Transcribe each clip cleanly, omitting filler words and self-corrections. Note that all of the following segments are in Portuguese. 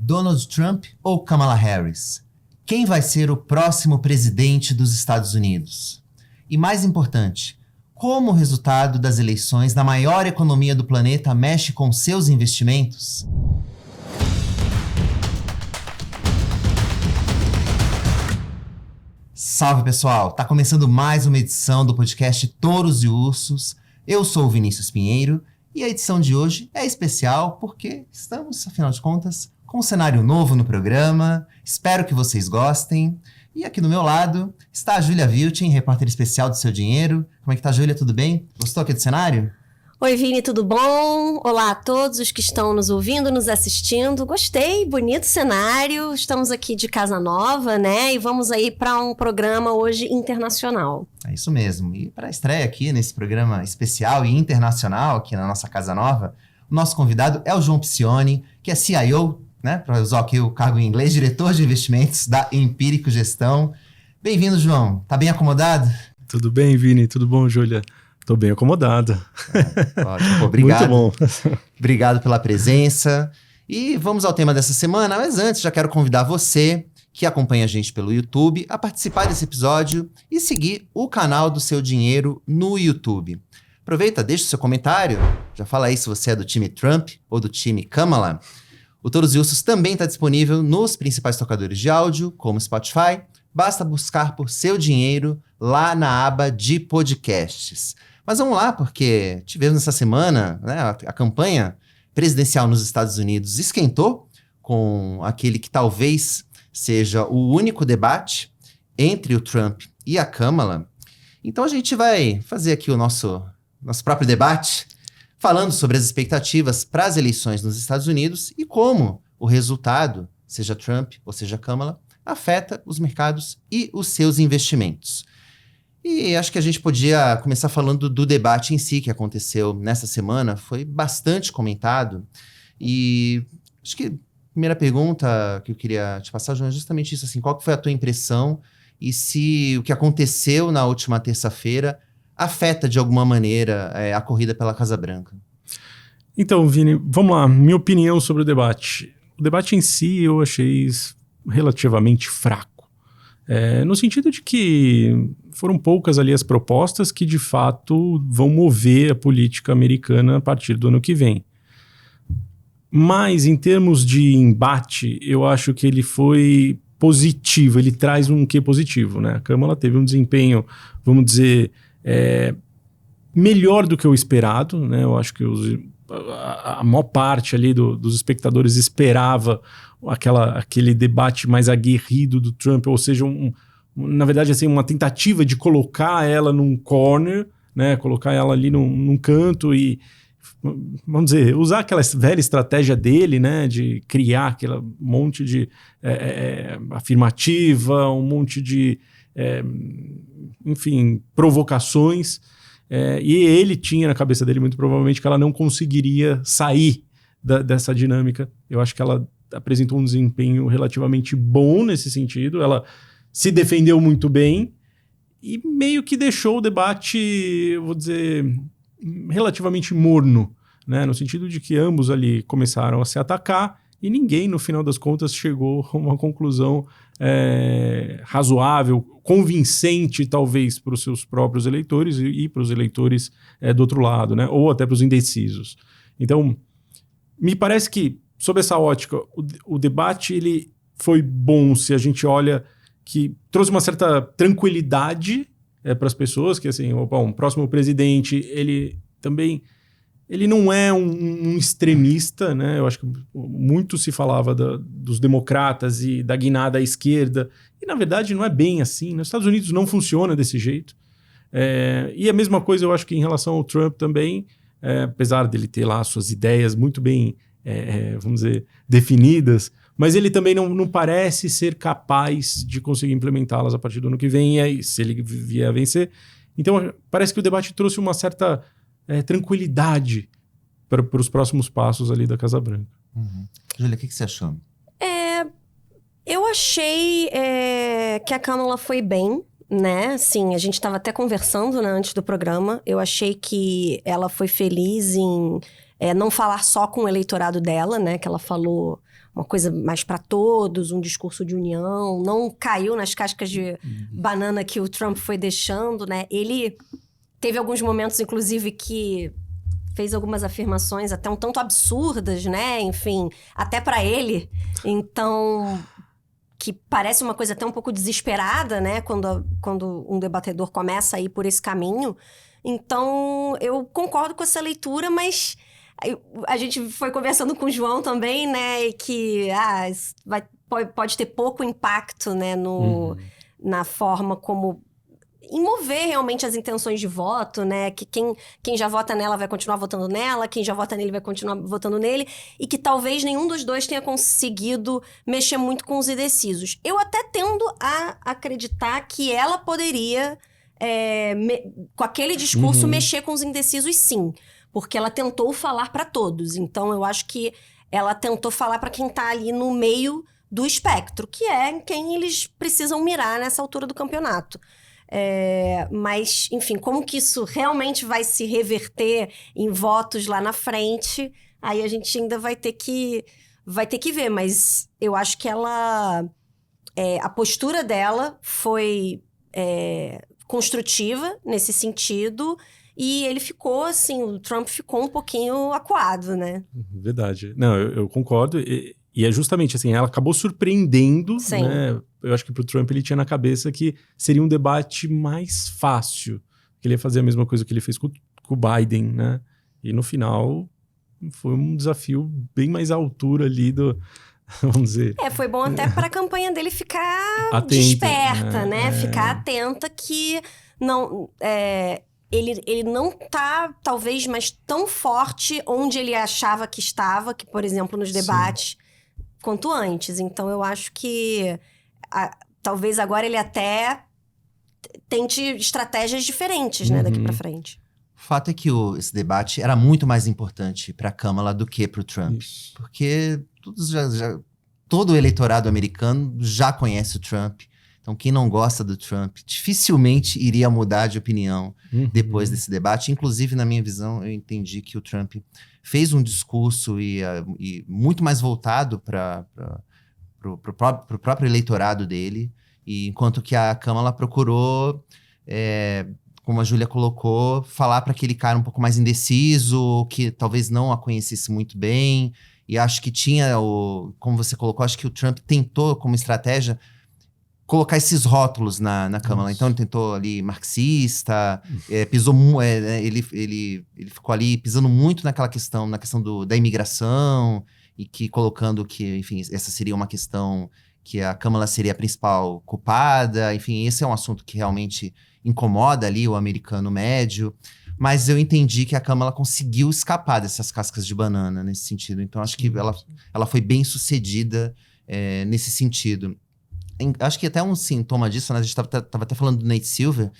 Donald Trump ou Kamala Harris? Quem vai ser o próximo presidente dos Estados Unidos? E mais importante, como o resultado das eleições na maior economia do planeta mexe com seus investimentos? Salve pessoal, tá começando mais uma edição do podcast Touros e Ursos. Eu sou o Vinícius Pinheiro e a edição de hoje é especial porque estamos, afinal de contas, com um cenário novo no programa. Espero que vocês gostem. E aqui do meu lado está a Júlia Vilchen, repórter especial do Seu Dinheiro. Como é que tá, Júlia? Tudo bem? Gostou aqui do cenário? Oi, Vini, tudo bom? Olá a todos os que estão nos ouvindo, nos assistindo. Gostei, bonito cenário. Estamos aqui de casa nova, né? E vamos aí para um programa hoje internacional. É isso mesmo. E para a estreia aqui nesse programa especial e internacional aqui na nossa casa nova, o nosso convidado é o João Piccioni, que é CIO, né? Para usar aqui o cargo em inglês, diretor de investimentos da Empírico Gestão. Bem-vindo, João. Tá bem acomodado? Tudo bem, Vini? Tudo bom, Júlia? Tô bem acomodado. Ótimo, pô, obrigado. Muito bom. Obrigado pela presença. E vamos ao tema dessa semana, mas antes já quero convidar você, que acompanha a gente pelo YouTube, a participar desse episódio e seguir o canal do Seu Dinheiro no YouTube. Aproveita, deixa o seu comentário, já fala aí se você é do time Trump ou do time Kamala. O Touros e Ursos também está disponível nos principais tocadores de áudio, como Spotify. Basta buscar por Seu Dinheiro lá na aba de podcasts. Mas vamos lá, porque tivemos essa semana, né, a campanha presidencial nos Estados Unidos esquentou com aquele que talvez seja o único debate entre o Trump e a Kamala. Então a gente vai fazer aqui o nosso próprio debate, falando sobre as expectativas para as eleições nos Estados Unidos e como o resultado, seja Trump ou seja Kamala, afeta os mercados e os seus investimentos. E acho que a gente podia começar falando do debate em si que aconteceu nessa semana. Foi bastante comentado. E acho que a primeira pergunta que eu queria te passar, João, é justamente isso. Assim, qual que foi a tua impressão e se o que aconteceu na última terça-feira afeta de alguma maneira a corrida pela Casa Branca? Então, Vini, vamos lá. Minha opinião sobre o debate. O debate em si eu achei relativamente fraco. No sentido de que foram poucas ali as propostas que de fato vão mover a política americana a partir do ano que vem. Mas em termos de embate, eu acho que ele foi positivo, ele traz um quê positivo, né? A Kamala teve um desempenho, vamos dizer, melhor do que o esperado, né? Eu acho que a maior parte ali dos espectadores esperava aquele debate mais aguerrido do Trump, ou seja, na verdade, assim, uma tentativa de colocar ela num corner, né, colocar ela ali num canto e, vamos dizer, usar aquela velha estratégia dele, né, de criar aquele monte de afirmativa, um monte de, enfim, provocações. E ele tinha na cabeça dele, muito provavelmente, que ela não conseguiria sair dessa dinâmica. Eu acho que ela apresentou um desempenho relativamente bom nesse sentido. Ela se defendeu muito bem e meio que deixou o debate, eu vou dizer, relativamente morno, né? No sentido de que ambos ali começaram a se atacar e ninguém, no final das contas, chegou a uma conclusão razoável, convincente, talvez, para os seus próprios eleitores e para os eleitores do outro lado, né? Ou até para os indecisos. Então, me parece que, sob essa ótica, o debate ele foi bom se a gente olha que trouxe uma certa tranquilidade para as pessoas, que assim, o próximo presidente, ele não é um extremista, né? Eu acho que muito se falava dos democratas e da guinada à esquerda, e na verdade não é bem assim. Nos Estados Unidos não funciona desse jeito. E a mesma coisa eu acho que em relação ao Trump também, apesar dele ter lá suas ideias muito bem, vamos dizer, definidas, mas ele também não parece ser capaz de conseguir implementá-las a partir do ano que vem, e aí, se ele vier a vencer. Então, parece que o debate trouxe uma certa tranquilidade para os próximos passos ali da Casa Branca. Uhum. Júlia, o que você achou? Eu achei que a Kamala foi bem, né? Sim, a gente estava até conversando, né, antes do programa. Eu achei que ela foi feliz em não falar só com o eleitorado dela, né? Que ela falou uma coisa mais para todos, um discurso de união, não caiu nas cascas de banana que o Trump foi deixando, né? Ele teve alguns momentos, inclusive, que fez algumas afirmações até um tanto absurdas, né? Enfim, até para ele. Então, que parece uma coisa até um pouco desesperada, né? Quando um debatedor começa a ir por esse caminho. Então, eu concordo com essa leitura, mas a gente foi conversando com o João também, né? E que pode ter pouco impacto, né? Na forma como em mover realmente as intenções de voto, né? Que quem já vota nela vai continuar votando nela, quem já vota nele vai continuar votando nele, e que talvez nenhum dos dois tenha conseguido mexer muito com os indecisos. Eu até tendo a acreditar que ela poderia, com aquele discurso, mexer com os indecisos, sim. Porque ela tentou falar para todos. Então, eu acho que ela tentou falar para quem tá ali no meio do espectro, que é quem eles precisam mirar nessa altura do campeonato. Mas, enfim, como que isso realmente vai se reverter em votos lá na frente, aí a gente ainda vai ter que ver. Mas eu acho que ela... a postura dela foi construtiva nesse sentido, e ele ficou, assim, o Trump ficou um pouquinho acuado, né? Verdade. Não, eu concordo. E é justamente assim, ela acabou surpreendendo, Sim. né? Eu acho que pro Trump ele tinha na cabeça que seria um debate mais fácil, que ele ia fazer a mesma coisa que ele fez com o Biden, né? E no final foi um desafio bem mais à altura ali do, vamos dizer... Foi bom até para a campanha dele ficar atenta, desperta, né? Ficar atenta que não... Ele não tá, talvez, mais tão forte onde ele achava que estava, que, por exemplo, nos debates, quanto antes. Então, eu acho que talvez agora ele até tente estratégias diferentes, né, daqui pra frente. O fato é que esse debate era muito mais importante para a Kamala do que para o Trump. Isso. Porque todo o eleitorado americano já conhece o Trump. Então, quem não gosta do Trump dificilmente iria mudar de opinião depois desse debate. Inclusive, na minha visão, eu entendi que o Trump fez um discurso e muito mais voltado para o próprio eleitorado dele, e enquanto que a Kamala procurou, como a Júlia colocou, falar para aquele cara um pouco mais indeciso, que talvez não a conhecesse muito bem. E acho que tinha, como você colocou, acho que o Trump tentou, como estratégia, colocar esses rótulos na Kamala. Então ele tentou ali marxista, pisou ele ficou ali pisando muito na questão da imigração, e que colocando que, enfim, essa seria uma questão que a Kamala seria a principal culpada. Enfim, esse é um assunto que realmente incomoda ali o americano médio. Mas eu entendi que a Kamala conseguiu escapar dessas cascas de banana nesse sentido. Então acho que ela foi bem sucedida nesse sentido. Acho que até um sintoma disso, né? A gente tava até falando do Nate Silver,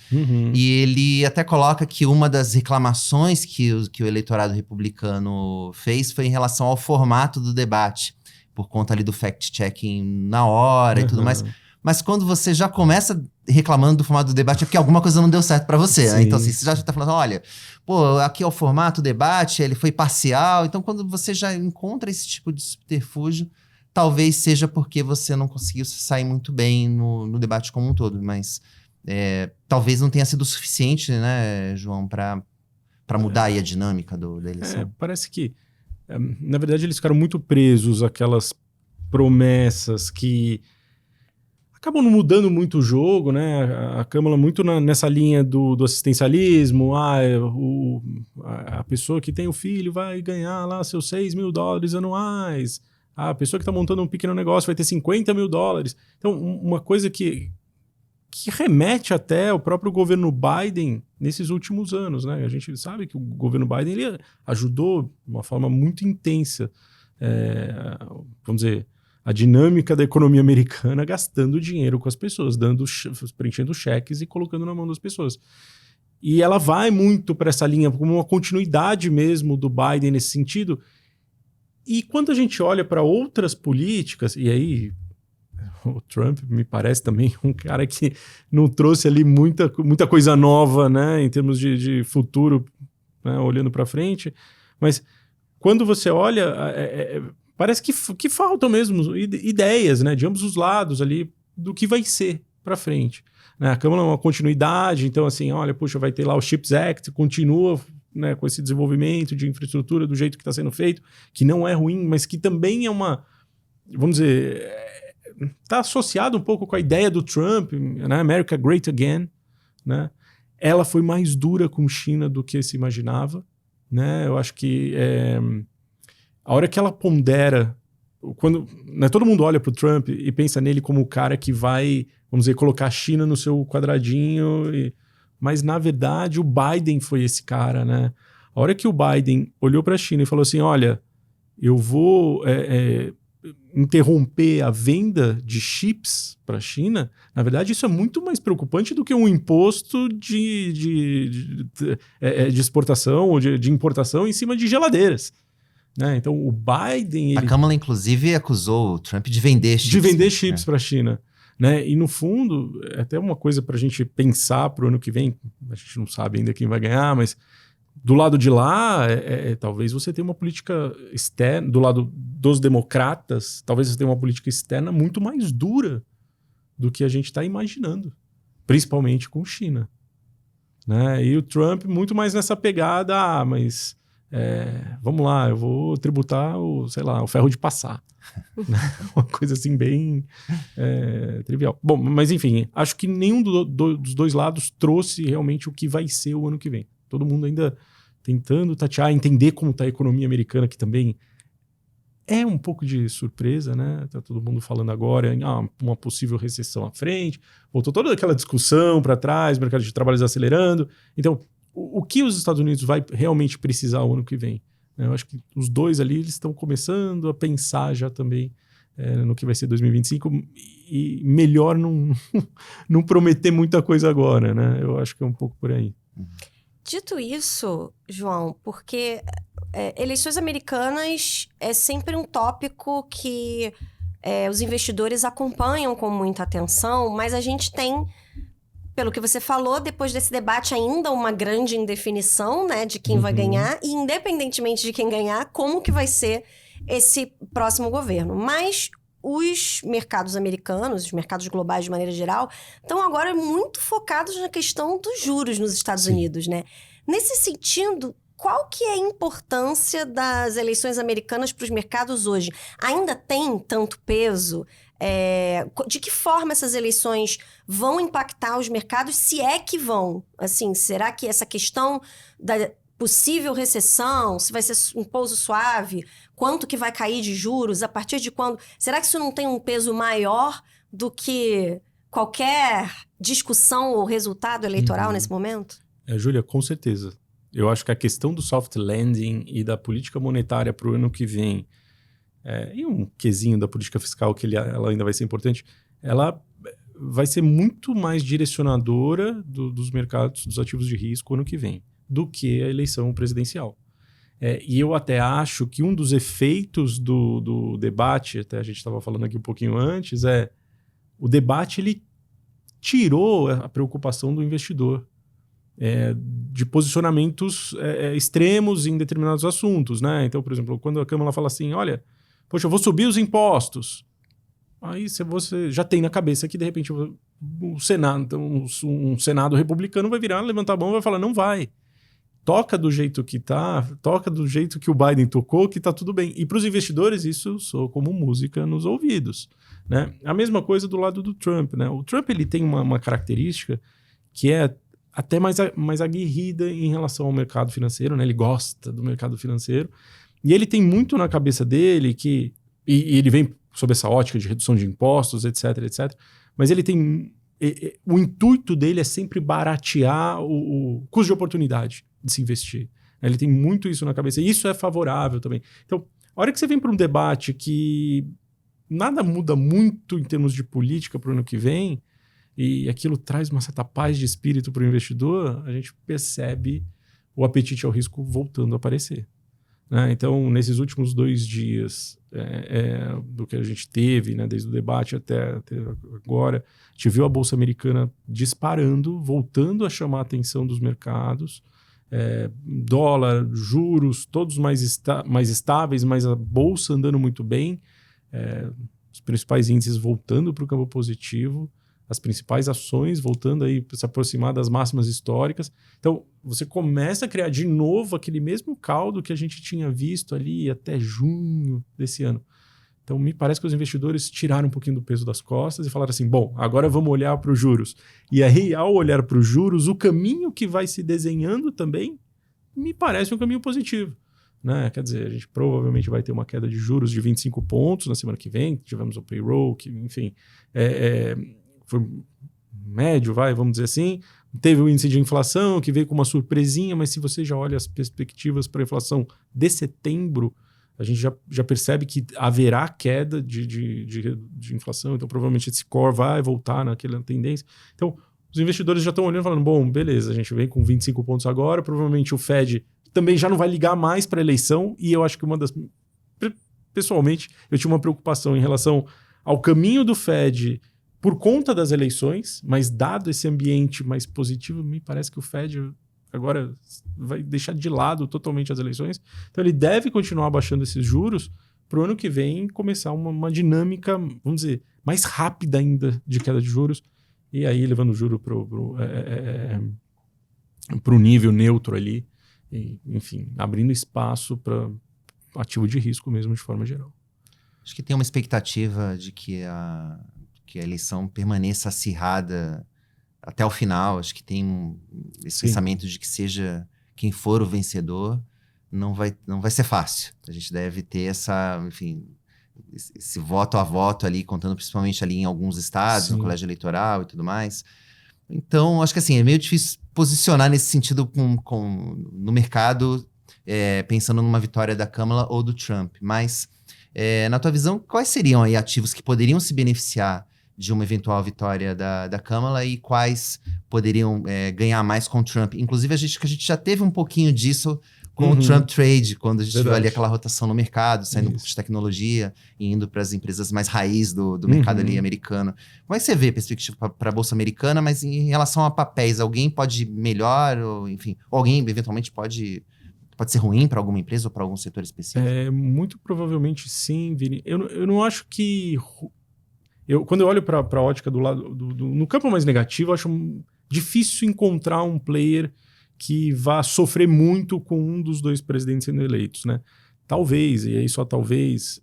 e ele até coloca que uma das reclamações que o eleitorado republicano fez foi em relação ao formato do debate, por conta ali do fact-checking na hora e tudo mais. Mas quando você já começa reclamando do formato do debate, é porque alguma coisa não deu certo pra você, né? Então, assim, você já tá falando, olha, aqui é o formato do debate, ele foi parcial. Então, quando você já encontra esse tipo de subterfúgio, talvez seja porque você não conseguiu sair muito bem no debate como um todo. Mas talvez não tenha sido o suficiente, né, João, para mudar aí a dinâmica da eleição. Parece que, na verdade, eles ficaram muito presos àquelas promessas que acabam não mudando muito o jogo, né? A Kamala muito nessa linha do assistencialismo. A pessoa que tem o filho vai ganhar lá seus $6 mil anuais. A pessoa que está montando um pequeno negócio vai ter $50 mil. Então, uma coisa que remete até ao próprio governo Biden nesses últimos anos, né? A gente sabe que o governo Biden ele ajudou de uma forma muito intensa, vamos dizer, a dinâmica da economia americana, gastando dinheiro com as pessoas, preenchendo cheques e colocando na mão das pessoas. E ela vai muito para essa linha, como uma continuidade mesmo do Biden nesse sentido. E quando a gente olha para outras políticas, e aí o Trump me parece também um cara que não trouxe ali muita coisa nova, né, em termos de futuro, né, olhando para frente, mas quando você olha, parece que faltam mesmo ideias, né, de ambos os lados ali do que vai ser para frente. Né? A Câmara é uma continuidade, então assim, olha, puxa, vai ter lá o CHIPS Act, continua, né, com esse desenvolvimento de infraestrutura do jeito que está sendo feito, que não é ruim, mas que também é uma, vamos dizer, está associado um pouco com a ideia do Trump, né, America Great Again, né? Ela foi mais dura com China do que se imaginava, né? Eu acho que a hora que ela pondera, quando, né, todo mundo olha para o Trump e pensa nele como o cara que vai, vamos dizer, colocar a China no seu quadradinho, mas na verdade o Biden foi esse cara, né? A hora que o Biden olhou para a China e falou assim, olha, eu vou interromper a venda de chips para a China, na verdade isso é muito mais preocupante do que um imposto de exportação ou de importação em cima de geladeiras. Né? Então o Biden... A Câmara, inclusive, acusou o Trump de vender chips. De vender chips para a China. Né? E no fundo, é até uma coisa para a gente pensar para o ano que vem, a gente não sabe ainda quem vai ganhar, mas do lado de lá, talvez você tenha uma política externa, do lado dos democratas, talvez você tenha uma política externa muito mais dura do que a gente está imaginando, principalmente com China. Né? E o Trump muito mais nessa pegada, mas vamos lá, eu vou tributar o ferro de passar. Uma coisa assim bem trivial. Bom, mas enfim, acho que nenhum dos dois lados trouxe realmente o que vai ser o ano que vem. Todo mundo ainda tentando tatear, entender como está a economia americana, que também é um pouco de surpresa, né? Tá todo mundo falando agora em uma possível recessão à frente. Voltou toda aquela discussão para trás, mercado de trabalho desacelerando. Então, o que os Estados Unidos vai realmente precisar o ano que vem? Eu acho que os dois ali eles estão começando a pensar já também no que vai ser 2025 e melhor não prometer muita coisa agora, né? Eu acho que é um pouco por aí. Dito isso, João, porque eleições americanas é sempre um tópico que os investidores acompanham com muita atenção, mas a gente tem, pelo que você falou, depois desse debate ainda uma grande indefinição, né, de quem vai ganhar, e independentemente de quem ganhar, como que vai ser esse próximo governo. Mas os mercados americanos, os mercados globais de maneira geral, estão agora muito focados na questão dos juros nos Estados Unidos, né? Nesse sentido, qual que é a importância das eleições americanas para os mercados hoje? Ainda tem tanto peso? De que forma essas eleições vão impactar os mercados, se é que vão? Assim, será que essa questão da possível recessão, se vai ser um pouso suave, quanto que vai cair de juros, a partir de quando? Será que isso não tem um peso maior do que qualquer discussão ou resultado eleitoral nesse momento? Júlia, com certeza. Eu acho que a questão do soft landing e da política monetária para o ano que vem, e um quesinho da política fiscal que ela ainda vai ser importante, ela vai ser muito mais direcionadora dos mercados, dos ativos de risco ano que vem, do que a eleição presidencial. E eu até acho que um dos efeitos do debate, até a gente estava falando aqui um pouquinho antes, o debate ele tirou a preocupação do investidor de posicionamentos extremos em determinados assuntos. Né? Então, por exemplo, quando a Câmara fala assim, olha, poxa, eu vou subir os impostos. Aí você já tem na cabeça que, de repente, o Senado, um Senado republicano vai virar, levantar a mão e vai falar, não vai. Toca do jeito que tá, toca do jeito que o Biden tocou, que tá tudo bem. E para os investidores, isso soa como música nos ouvidos. Né? A mesma coisa do lado do Trump. Né? O Trump ele tem uma característica que é até mais aguerrida em relação ao mercado financeiro. Né? Ele gosta do mercado financeiro. E ele tem muito na cabeça dele que... E ele vem sob essa ótica de redução de impostos, etc, etc. Mas ele tem... O intuito dele é sempre baratear o custo de oportunidade de se investir. Ele tem muito isso na cabeça. E isso é favorável também. Então, a hora que você vem para um debate que nada muda muito em termos de política para o ano que vem, e aquilo traz uma certa paz de espírito para o investidor, a gente percebe o apetite ao risco voltando a aparecer. Né? Então, nesses últimos 2 dias do que a gente teve, né, desde o debate até agora, a gente viu a Bolsa Americana disparando, voltando a chamar a atenção dos mercados. dólar, juros, todos mais estáveis, mas a bolsa andando muito bem, os principais índices voltando para o campo positivo, as principais ações voltando aí para se aproximar das máximas históricas. Então, você começa a criar de novo aquele mesmo caldo que a gente tinha visto ali até junho desse ano. Então, me parece que os investidores tiraram um pouquinho do peso das costas e falaram assim, bom, agora vamos olhar para os juros. E aí, ao olhar para os juros, o caminho que vai se desenhando também me parece um caminho positivo. Né? Quer dizer, a gente provavelmente vai ter uma queda de juros de 25 pontos na semana que vem, tivemos o payroll, que, enfim, foi médio, vamos dizer assim. Teve o índice de inflação, que veio com uma surpresinha, mas se você já olha as perspectivas para a inflação de setembro, a gente já percebe que haverá queda de inflação, então provavelmente esse core vai voltar naquela tendência. Então, os investidores já estão olhando e falando, bom, beleza, a gente vem com 25 pontos agora, provavelmente o Fed também já não vai ligar mais para a eleição, e eu acho que pessoalmente, eu tinha uma preocupação em relação ao caminho do Fed por conta das eleições, mas dado esse ambiente mais positivo, me parece que o Fed agora vai deixar de lado totalmente as eleições. Então ele deve continuar baixando esses juros para o ano que vem começar uma dinâmica, vamos dizer, mais rápida ainda de queda de juros, e aí levando o juro para o nível neutro ali, e, enfim, abrindo espaço para ativo de risco mesmo de forma geral. Acho que tem uma expectativa de que a eleição permaneça acirrada até o final. Acho que tem esse pensamento de que seja quem for o vencedor, não vai ser fácil. A gente deve ter esse voto a voto ali, contando principalmente ali em alguns estados, no colégio eleitoral e tudo mais. Então, acho que assim, é meio difícil posicionar nesse sentido no mercado, pensando numa vitória da Kamala ou do Trump. Mas, na tua visão, quais seriam aí ativos que poderiam se beneficiar de uma eventual vitória da Kamala e quais poderiam ganhar mais com o Trump? Inclusive, a gente já teve um pouquinho disso com o Trump Trade, quando a gente viu ali aquela rotação no mercado, saindo de tecnologia e indo para as empresas mais raiz do mercado ali americano. Como é que você vê a perspectiva para a Bolsa Americana, mas em relação a papéis, alguém pode ir melhor, ou alguém eventualmente pode ser ruim para alguma empresa ou para algum setor específico? Muito provavelmente sim, Vini. Eu não acho que... quando eu olho para a ótica do lado no campo mais negativo, eu acho difícil encontrar um player que vá sofrer muito com um dos dois presidentes sendo eleitos, né? Talvez, e aí só talvez,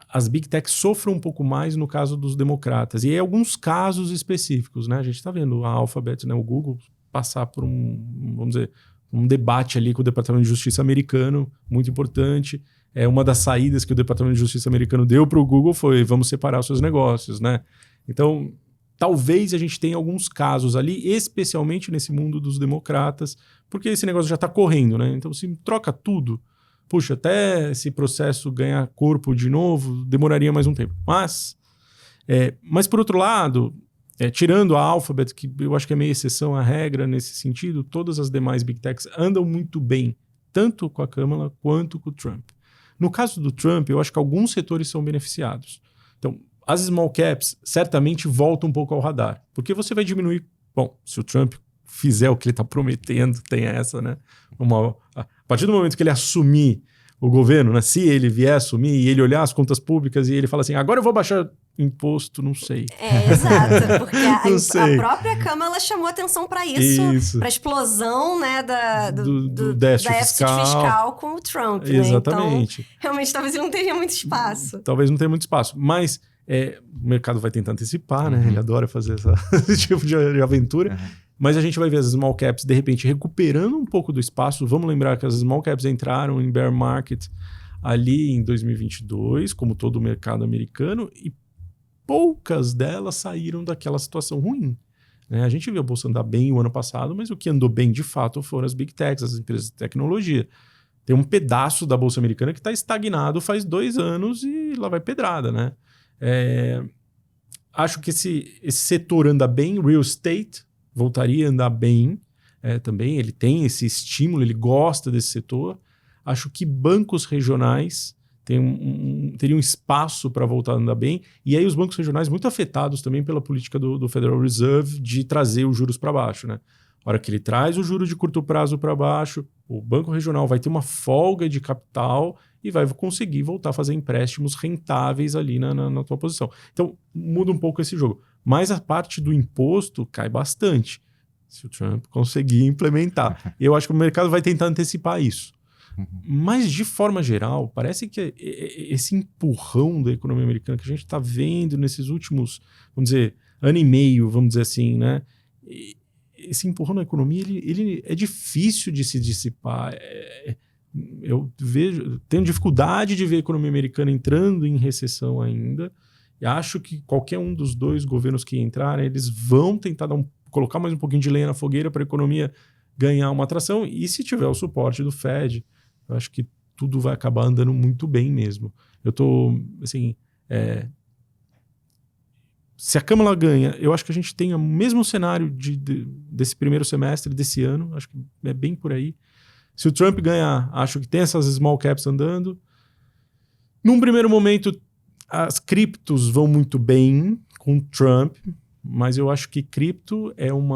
as Big Techs sofram um pouco mais no caso dos democratas. E em alguns casos específicos, né? A gente está vendo a Alphabet, né? O Google passar por vamos dizer, um debate ali com o Departamento de Justiça americano, muito importante. Uma das saídas que o Departamento de Justiça americano deu para o Google foi: vamos separar os seus negócios, né? Então, talvez a gente tenha alguns casos ali, especialmente nesse mundo dos democratas, porque esse negócio já está correndo, né? Então, se troca tudo, puxa, até esse processo ganhar corpo de novo, demoraria mais um tempo. Mas por outro lado, tirando a Alphabet, que eu acho que é meio exceção à regra nesse sentido, todas as demais Big Techs andam muito bem, tanto com a Kamala quanto com o Trump. No caso do Trump, eu acho que alguns setores são beneficiados. Então, as small caps certamente voltam um pouco ao radar, porque você vai diminuir... Bom, se o Trump fizer o que ele está prometendo, tem essa, né? A partir do momento que ele assumir o governo, né? Se ele vier assumir e ele olhar as contas públicas e ele fala assim, agora eu vou baixar imposto, não sei. Exato, porque a própria Kamala chamou atenção para isso. Para a explosão, né, do déficit fiscal com o Trump. Exatamente. Né? Então, realmente, talvez ele não tenha muito espaço. Talvez não tenha muito espaço, mas o mercado vai tentar antecipar, né? Ele adora fazer esse tipo de aventura. Mas a gente vai ver as small caps, de repente, recuperando um pouco do espaço. Vamos lembrar que as small caps entraram em bear market ali em 2022, como todo o mercado americano, e poucas delas saíram daquela situação ruim. Né? A gente viu a bolsa andar bem o ano passado, mas o que andou bem de fato foram as Big Techs, as empresas de tecnologia. Tem um pedaço da bolsa americana que está estagnado faz 2 anos e lá vai pedrada, né? Acho que esse setor anda bem, real estate voltaria a andar bem também, ele tem esse estímulo, ele gosta desse setor. Acho que bancos regionais teriam espaço para voltar a andar bem, e aí os bancos regionais muito afetados também pela política do Federal Reserve de trazer os juros para baixo, né? A hora que ele traz o juro de curto prazo para baixo, o Banco Regional vai ter uma folga de capital e vai conseguir voltar a fazer empréstimos rentáveis ali na tua posição. Então, muda um pouco esse jogo. Mas a parte do imposto cai bastante, se o Trump conseguir implementar. Eu acho que o mercado vai tentar antecipar isso. Mas, de forma geral, parece que esse empurrão da economia americana que a gente está vendo nesses últimos, vamos dizer, ano e meio, vamos dizer assim, né? Esse empurrão na economia, ele é difícil de se dissipar. Eu tenho dificuldade de ver a economia americana entrando em recessão ainda. E acho que qualquer um dos dois governos que entrarem, eles vão tentar colocar mais um pouquinho de lenha na fogueira para a economia ganhar uma atração. E se tiver o suporte do Fed, eu acho que tudo vai acabar andando muito bem mesmo. Eu estou, assim... Se a Câmara ganha, eu acho que a gente tem o mesmo cenário desse primeiro semestre desse ano. Acho que é bem por aí. Se o Trump ganhar, acho que tem essas small caps andando. Num primeiro momento, as criptos vão muito bem com o Trump, mas eu acho que cripto é um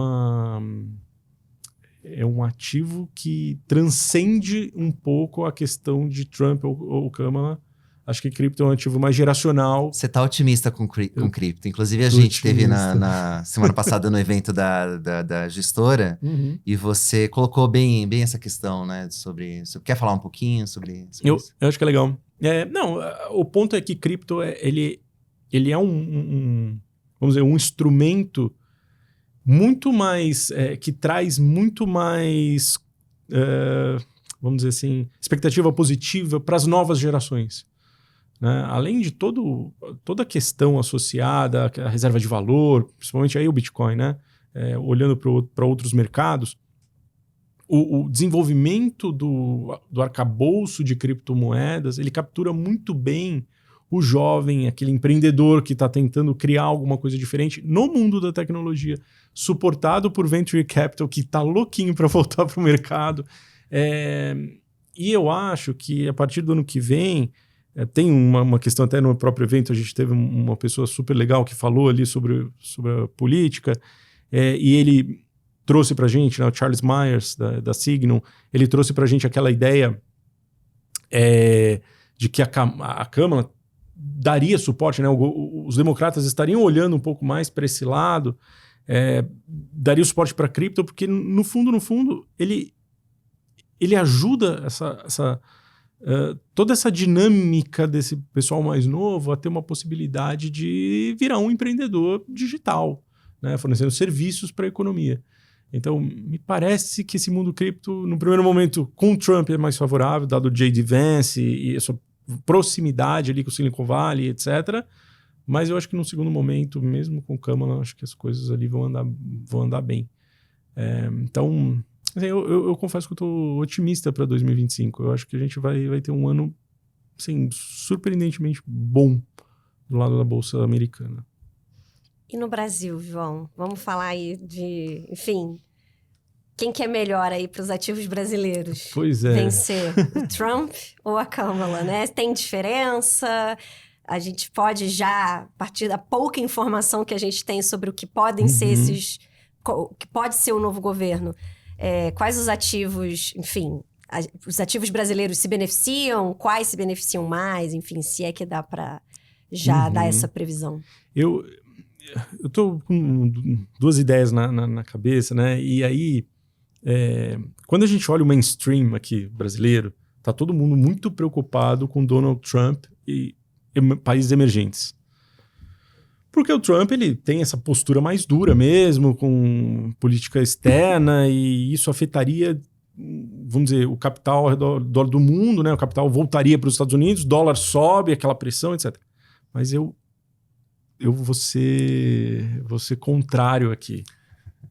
ativo que transcende um pouco a questão de Trump ou Câmara. Acho que cripto é um ativo mais geracional. Você tá otimista com cripto. Inclusive, a gente teve na semana passada no evento da gestora e você colocou bem essa questão, né? Você quer falar um pouquinho sobre isso? Eu acho que é legal. O ponto é que cripto, ele é vamos dizer, um instrumento muito mais, que traz muito mais, vamos dizer assim, expectativa positiva para as novas gerações. Né? Além de toda a questão associada à reserva de valor, principalmente aí o Bitcoin, né? Olhando para outros mercados, o desenvolvimento do arcabouço de criptomoedas, ele captura muito bem o jovem, aquele empreendedor que está tentando criar alguma coisa diferente no mundo da tecnologia, suportado por Venture Capital, que está louquinho para voltar para o mercado. E eu acho que a partir do ano que vem, tem uma questão até no próprio evento, a gente teve uma pessoa super legal que falou ali sobre a política, e ele trouxe para a gente, né, o Charles Myers, da Signum, ele trouxe para a gente aquela ideia de que a Câmara daria suporte, né, os democratas estariam olhando um pouco mais para esse lado, daria suporte para a cripto, porque no fundo, ele ajuda toda essa dinâmica desse pessoal mais novo a ter uma possibilidade de virar um empreendedor digital, né, fornecendo serviços para a economia. Então, me parece que esse mundo cripto, no primeiro momento, com o Trump é mais favorável, dado o J.D. Vance e a sua proximidade ali com o Silicon Valley, etc. Mas eu acho que no segundo momento, mesmo com o Câmara, acho que as coisas ali vão andar bem. Então... Eu confesso que eu estou otimista para 2025. Eu acho que a gente vai ter um ano, assim, surpreendentemente bom do lado da Bolsa Americana. E no Brasil, João? Vamos falar aí enfim, quem que é melhor aí para os ativos brasileiros? Pois é. Vencer o Trump ou a Câmara, né? Tem diferença? A gente pode já, a partir da pouca informação que a gente tem sobre o que podem ser o que pode ser o novo governo, quais os ativos, enfim, os ativos brasileiros se beneficiam, quais se beneficiam mais, enfim, se é que dá para já dar essa previsão. Eu tô com duas ideias na cabeça, né? E aí, quando a gente olha o mainstream aqui brasileiro, tá todo mundo muito preocupado com Donald Trump e países emergentes. Porque o Trump, ele tem essa postura mais dura mesmo, com política externa, e isso afetaria, vamos dizer, o capital ao redor do mundo, né? O capital voltaria para os Estados Unidos, dólar sobe, aquela pressão, etc. Mas eu vou ser contrário aqui.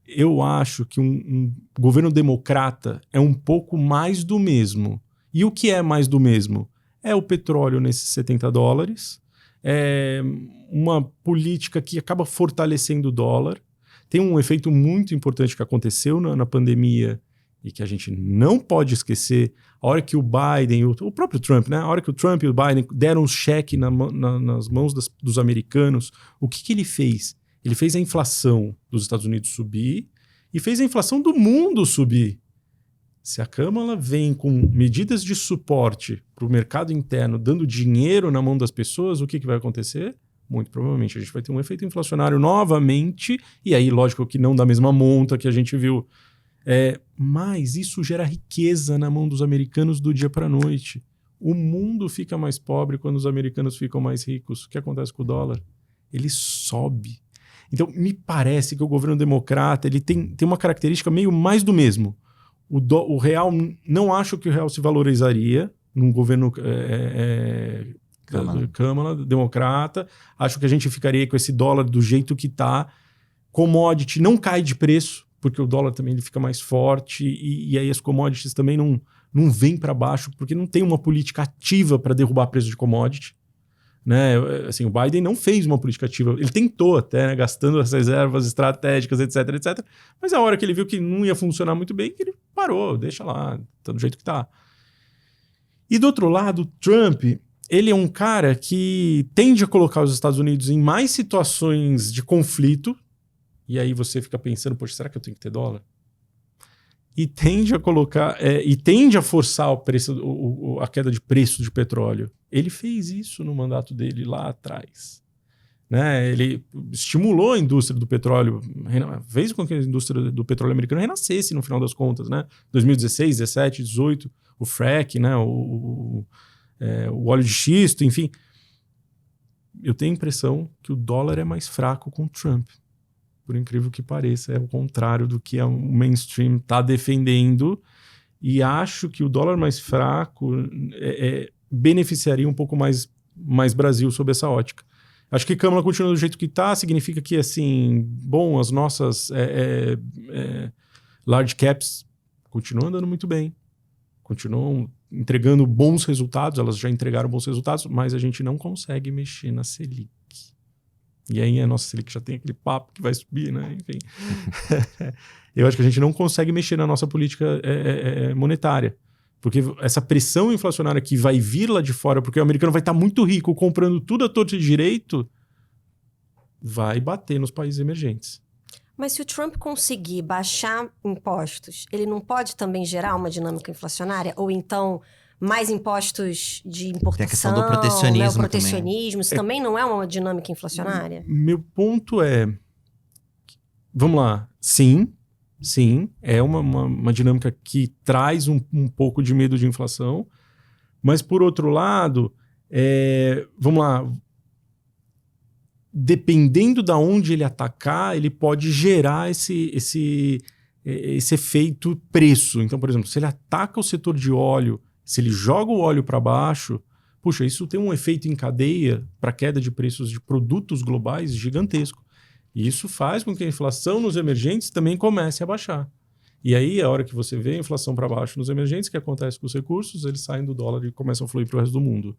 Eu acho que um governo democrata é um pouco mais do mesmo. E o que é mais do mesmo? É o petróleo nesses $70, uma política que acaba fortalecendo o dólar. Tem um efeito muito importante que aconteceu na pandemia e que a gente não pode esquecer. A hora que o Biden, o próprio Trump, né? A hora que o Trump e o Biden deram um cheque nas mãos dos americanos, o que ele fez? Ele fez a inflação dos Estados Unidos subir e fez a inflação do mundo subir. Se a Câmara vem com medidas de suporte para o mercado interno, dando dinheiro na mão das pessoas, o que vai acontecer? Muito provavelmente a gente vai ter um efeito inflacionário novamente, e aí, lógico que não da mesma monta que a gente viu. Mas isso gera riqueza na mão dos americanos do dia para a noite. O mundo fica mais pobre quando os americanos ficam mais ricos. O que acontece com o dólar? Ele sobe. Então, me parece que o governo democrata ele tem uma característica meio mais do mesmo. O real, não acho que o real se valorizaria num governo Câmara democrata. Acho que a gente ficaria com esse dólar do jeito que está. Commodity não cai de preço, porque o dólar também ele fica mais forte e aí as commodities também não vêm para baixo, porque não tem uma política ativa para derrubar preço de commodity. Né? Assim, o Biden não fez uma política ativa. Ele tentou até, né, gastando as reservas estratégicas, etc, etc. Mas a hora que ele viu que não ia funcionar muito bem, ele parou, deixa lá, tá do jeito que tá. E do outro lado, o Trump, ele é um cara que tende a colocar os Estados Unidos em mais situações de conflito. E aí você fica pensando, poxa, será que eu tenho que ter dólar? E tende a colocar, tende a forçar o preço, a queda de preço de petróleo. Ele fez isso no mandato dele lá atrás. Né? Ele estimulou a indústria do petróleo, fez com que a indústria do petróleo americano renascesse no final das contas. Né? 2016, 17, 18, o frack, né? o óleo de xisto, enfim. Eu tenho a impressão que o dólar é mais fraco com o Trump. Por incrível que pareça, é o contrário do que o mainstream está defendendo. E acho que o dólar mais fraco beneficiaria um pouco mais Brasil sob essa ótica. Acho que a Câmara continua do jeito que está, significa que, assim, bom, as nossas large caps continuam andando muito bem, continuam entregando bons resultados, elas já entregaram bons resultados, mas a gente não consegue mexer na Selic. E aí a nossa Selic já tem aquele papo que vai subir, né? Enfim. Eu acho que a gente não consegue mexer na nossa política monetária. Porque essa pressão inflacionária que vai vir lá de fora, porque o americano vai estar muito rico comprando tudo a torto e direito, vai bater nos países emergentes. Mas se o Trump conseguir baixar impostos, ele não pode também gerar uma dinâmica inflacionária? Ou então mais impostos de importação? Tem a questão do protecionismo, né? O protecionismo, isso também não é uma dinâmica inflacionária? Meu ponto é... Vamos lá. Sim, é uma dinâmica que traz um pouco de medo de inflação. Mas, por outro lado, vamos lá... Dependendo de onde ele atacar, ele pode gerar esse efeito preço. Então, por exemplo, se ele ataca o setor de óleo, se ele joga o óleo para baixo, puxa, isso tem um efeito em cadeia para queda de preços de produtos globais gigantesco. E isso faz com que a inflação nos emergentes também comece a baixar. E aí, a hora que você vê a inflação para baixo nos emergentes, o que acontece com os recursos? Eles saem do dólar e começam a fluir para o resto do mundo.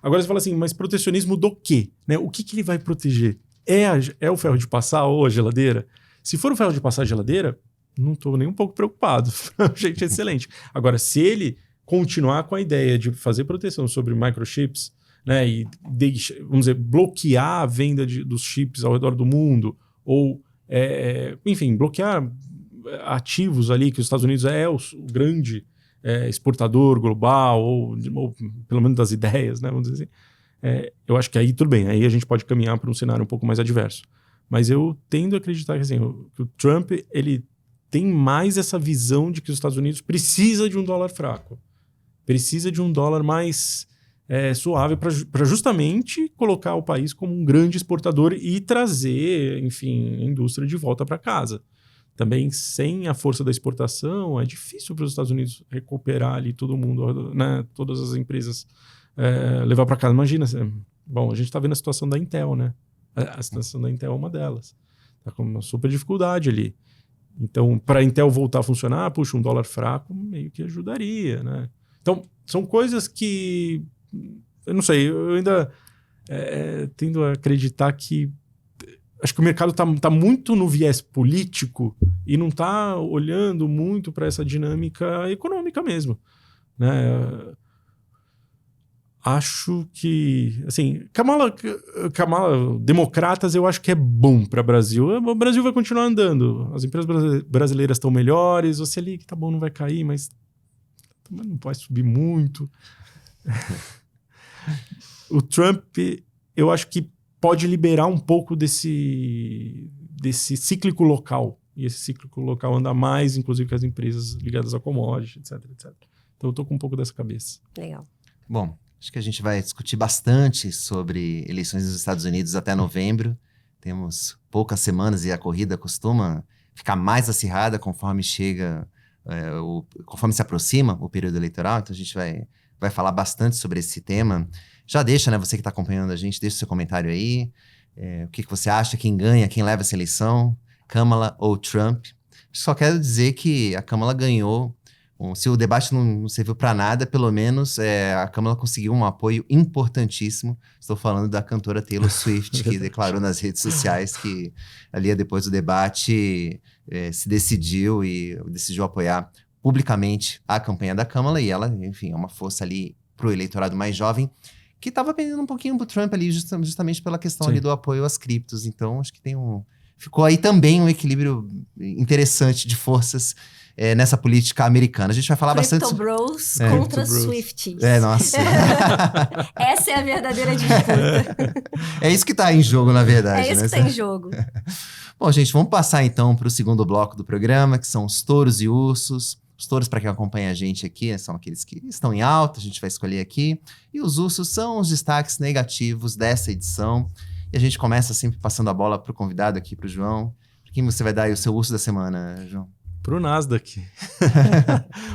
Agora você fala assim, mas protecionismo do quê? Né? O que ele vai proteger? É o ferro de passar ou a geladeira? Se for o ferro de passar a geladeira, não estou nem um pouco preocupado. Gente, excelente. Agora, se ele continuar com a ideia de fazer proteção sobre microchips, né, e vamos dizer, bloquear a venda dos chips ao redor do mundo, ou, enfim, bloquear ativos ali, que os Estados Unidos é o grande exportador global, ou pelo menos das ideias, né, vamos dizer assim, eu acho que aí tudo bem, aí a gente pode caminhar para um cenário um pouco mais adverso. Mas eu tendo a acreditar que, assim, que o Trump ele tem mais essa visão de que os Estados Unidos precisa de um dólar fraco, precisa de um dólar mais suave para justamente colocar o país como um grande exportador e trazer, enfim, a indústria de volta para casa. Também sem a força da exportação, é difícil para os Estados Unidos recuperar ali todo mundo, né? Todas as empresas levar para casa. Imagina, bom, a gente está vendo a situação da Intel, né? A situação da Intel é uma delas. Está com uma super dificuldade ali. Então, para a Intel voltar a funcionar, puxa, um dólar fraco meio que ajudaria, né? Então, são coisas que... Eu não sei, eu ainda tendo a acreditar que acho que o mercado está muito no viés político e não está olhando muito para essa dinâmica econômica mesmo. Né? Acho que, assim, Kamala, democratas, eu acho que é bom para o Brasil. O Brasil vai continuar andando. As empresas brasileiras estão melhores. O Selic tá bom, não vai cair, mas também não pode subir muito. O Trump, eu acho que pode liberar um pouco desse cíclico local. E esse cíclico local anda mais, inclusive, com as empresas ligadas a commodities, etc, etc. Então eu tô com um pouco dessa cabeça. Legal. Bom, acho que a gente vai discutir bastante sobre eleições nos Estados Unidos até novembro. Temos poucas semanas e a corrida costuma ficar mais acirrada conforme conforme se aproxima o período eleitoral. Então a gente vai falar bastante sobre esse tema. Já deixa, né, você que está acompanhando a gente, deixa o seu comentário aí. O que você acha, quem ganha, quem leva essa eleição, Kamala ou Trump? Só quero dizer que a Kamala ganhou. Se o debate não serviu para nada, pelo menos a Kamala conseguiu um apoio importantíssimo. Estou falando da cantora Taylor Swift, que declarou nas redes sociais que ali depois do debate se decidiu apoiar publicamente a campanha da Kamala, e ela, enfim, é uma força ali para o eleitorado mais jovem, que estava pendendo um pouquinho pro Trump ali, justamente pela questão ali do apoio às criptos. Então, acho que ficou aí também um equilíbrio interessante de forças nessa política americana. A gente vai falar bastante... Crypto Bros contra Swifties. Nossa. Essa é a verdadeira disputa. É isso que tá em jogo, na verdade. É isso que tá em jogo. Bom, gente, vamos passar então para o segundo bloco do programa, que são os touros e ursos. Os touros, para quem acompanha a gente aqui, são aqueles que estão em alta, a gente vai escolher aqui. E os ursos são os destaques negativos dessa edição. E a gente começa sempre passando a bola para o convidado aqui, para o João. Para quem você vai dar aí o seu urso da semana, João? Pro Nasdaq.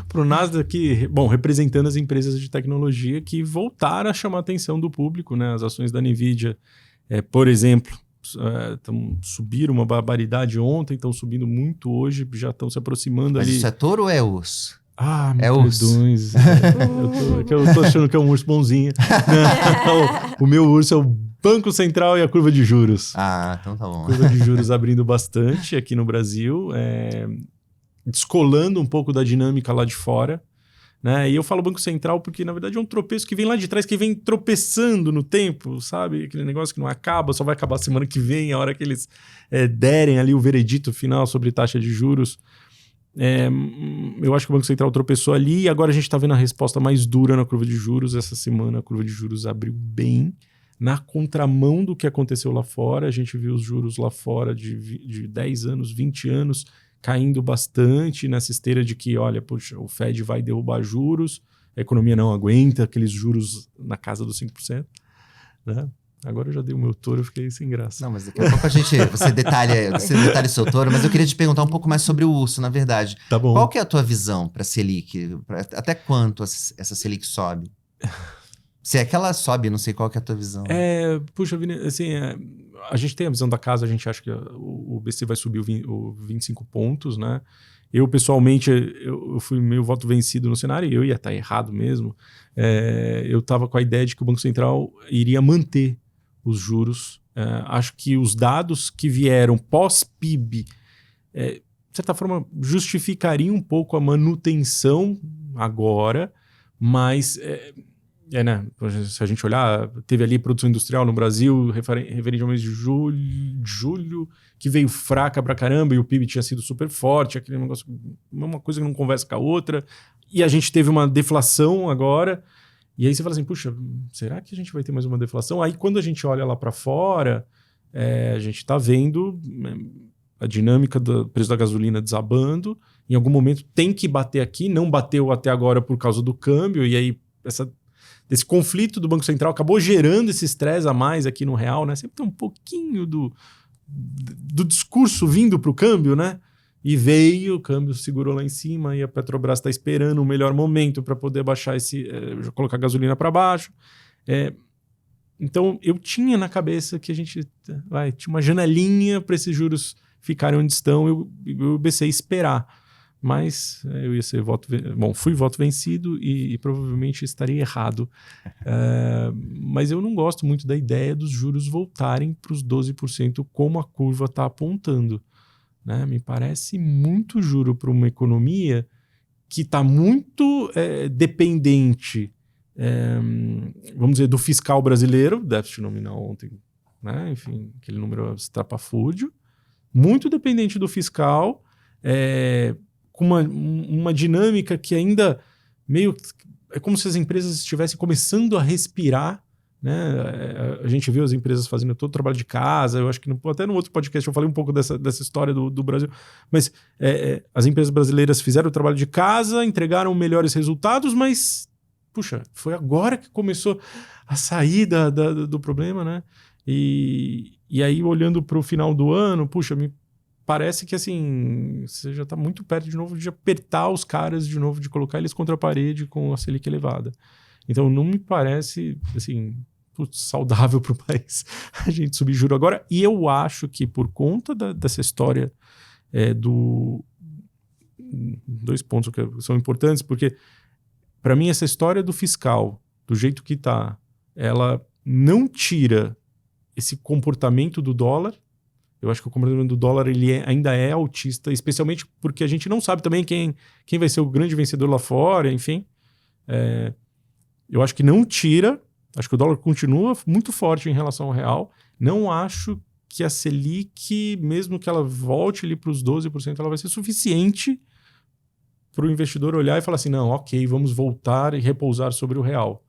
Pro Nasdaq, bom, representando as empresas de tecnologia que voltaram a chamar a atenção do público, né? As ações da NVIDIA, por exemplo, subiram uma barbaridade ontem, estão subindo muito hoje, já estão se aproximando. Mas ali. Isso é touro ou é urso? Ah, meu Deus. Eu tô achando que é um urso bonzinho. Não, o meu urso é o Banco Central e a curva de juros. Ah, então tá bom. Curva de juros abrindo bastante aqui no Brasil, descolando um pouco da dinâmica lá de fora. Né? E eu falo Banco Central porque, na verdade, é um tropeço que vem lá de trás, que vem tropeçando no tempo, sabe? Aquele negócio que não acaba, só vai acabar semana que vem, a hora que eles derem ali o veredito final sobre taxa de juros. Eu acho que o Banco Central tropeçou ali e agora a gente está vendo a resposta mais dura na curva de juros. Essa semana a curva de juros abriu bem, na contramão do que aconteceu lá fora. A gente viu os juros lá fora de 10 anos, 20 anos, caindo bastante nessa esteira de que, olha, puxa, o Fed vai derrubar juros, a economia não aguenta aqueles juros na casa dos 5%. Né? Agora eu já dei o meu touro, eu fiquei sem graça. Não, mas daqui a pouco você detalha o seu touro, mas eu queria te perguntar um pouco mais sobre o urso, na verdade. Tá bom. Qual que é a tua visão para a Selic? Até quanto essa Selic sobe? Se é que ela sobe, não sei qual que é a tua visão. Puxa, assim, a gente tem a visão da casa, a gente acha que o BC vai subir 25 pontos, né? Eu, pessoalmente, eu fui meio voto vencido no cenário, e eu ia estar errado mesmo. Eu estava com a ideia de que o Banco Central iria manter os juros. Acho que os dados que vieram pós-PIB, de certa forma, justificariam um pouco a manutenção agora, mas... né? Se a gente olhar, teve ali produção industrial no Brasil referente ao mês de julho, que veio fraca pra caramba e o PIB tinha sido super forte, aquele negócio, uma coisa que não conversa com a outra, e a gente teve uma deflação agora, e aí você fala assim, puxa, será que a gente vai ter mais uma deflação? Aí quando a gente olha lá pra fora, a gente tá vendo a dinâmica do preço da gasolina desabando, em algum momento tem que bater aqui, não bateu até agora por causa do câmbio, e aí esse conflito do Banco Central acabou gerando esse estresse a mais aqui no real, né? Sempre tem um pouquinho do discurso vindo para o câmbio, né? E veio, o câmbio segurou lá em cima e a Petrobras está esperando o melhor momento para poder baixar colocar a gasolina para baixo. Então, eu tinha na cabeça que a gente tinha uma janelinha para esses juros ficarem onde estão e o BC esperar. Mas eu ia ser fui voto vencido e provavelmente estaria errado. Mas eu não gosto muito da ideia dos juros voltarem para os 12% como a curva está apontando. Né? Me parece muito juro para uma economia que está muito dependente vamos dizer, do fiscal brasileiro, déficit nominal ontem, né? Enfim, aquele número estapafúrdio, muito dependente do fiscal, com uma dinâmica que ainda meio... É como se as empresas estivessem começando a respirar, né? A gente viu as empresas fazendo todo o trabalho de casa, eu acho que até no outro podcast eu falei um pouco dessa história do Brasil, mas as empresas brasileiras fizeram o trabalho de casa, entregaram melhores resultados, mas, puxa, foi agora que começou a sair do problema, né? E aí, olhando para o final do ano, puxa, me parece que assim, você já está muito perto de novo de apertar os caras de novo, de colocar eles contra a parede com a Selic elevada. Então não me parece assim, saudável para o país a gente subir juro agora. E eu acho que por conta dessa história dois pontos que são importantes, porque para mim essa história do fiscal, do jeito que está, ela não tira esse comportamento do dólar. Eu acho que o comportamento do dólar ainda é altista, especialmente porque a gente não sabe também quem vai ser o grande vencedor lá fora, enfim. Eu acho que não tira, acho que o dólar continua muito forte em relação ao real. Não acho que a Selic, mesmo que ela volte ali para os 12%, ela vai ser suficiente para o investidor olhar e falar assim, não, ok, vamos voltar e repousar sobre o real.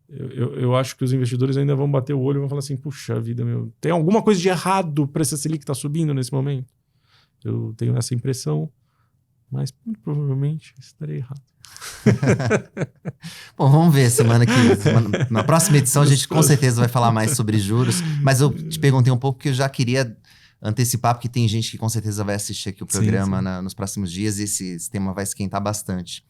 Eu acho que os investidores ainda vão bater o olho e vão falar assim, puxa vida, tem alguma coisa de errado para essa Selic que está subindo nesse momento? Eu tenho essa impressão, mas muito provavelmente estarei errado. Bom, vamos ver na próxima edição a gente com certeza vai falar mais sobre juros, mas eu te perguntei um pouco porque eu já queria antecipar, porque tem gente que com certeza vai assistir aqui o programa sim. Nos próximos dias e esse tema vai esquentar bastante.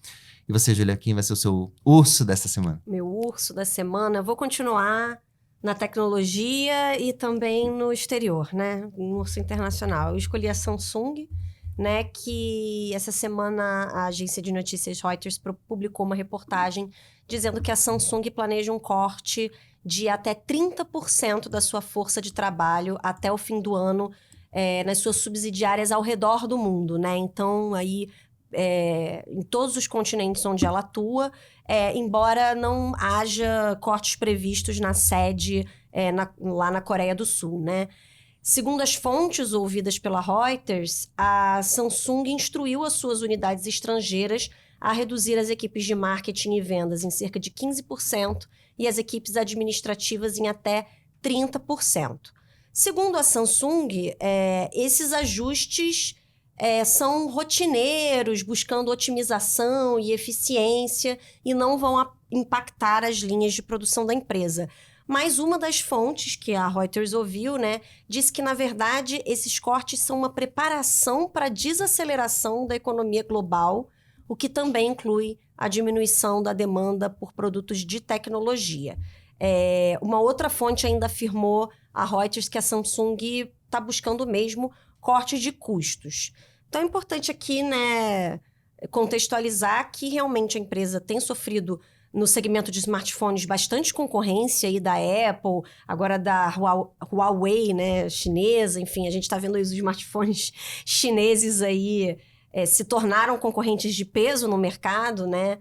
E você, Julia, quem vai ser o seu urso dessa semana? Meu urso da semana, eu vou continuar na tecnologia e também no exterior, né? Um urso internacional. Eu escolhi a Samsung, né? Que essa semana a agência de notícias Reuters publicou uma reportagem dizendo que a Samsung planeja um corte de até 30% da sua força de trabalho até o fim do ano nas suas subsidiárias ao redor do mundo, né? Então, aí... em todos os continentes onde ela atua, embora não haja cortes previstos na sede lá na Coreia do Sul, né? Segundo as fontes ouvidas pela Reuters, a Samsung instruiu as suas unidades estrangeiras a reduzir as equipes de marketing e vendas em cerca de 15% e as equipes administrativas em até 30%. Segundo a Samsung, esses ajustes... são rotineiros, buscando otimização e eficiência e não vão impactar as linhas de produção da empresa. Mas uma das fontes que a Reuters ouviu, né, disse que, na verdade, esses cortes são uma preparação para a desaceleração da economia global, o que também inclui a diminuição da demanda por produtos de tecnologia. Uma outra fonte ainda afirmou a Reuters que a Samsung está buscando mesmo corte de custos. Então, é importante aqui, né, contextualizar que realmente a empresa tem sofrido no segmento de smartphones bastante concorrência aí da Apple, agora da Huawei, né, chinesa, enfim, a gente está vendo aí os smartphones chineses aí se tornaram concorrentes de peso no mercado, né,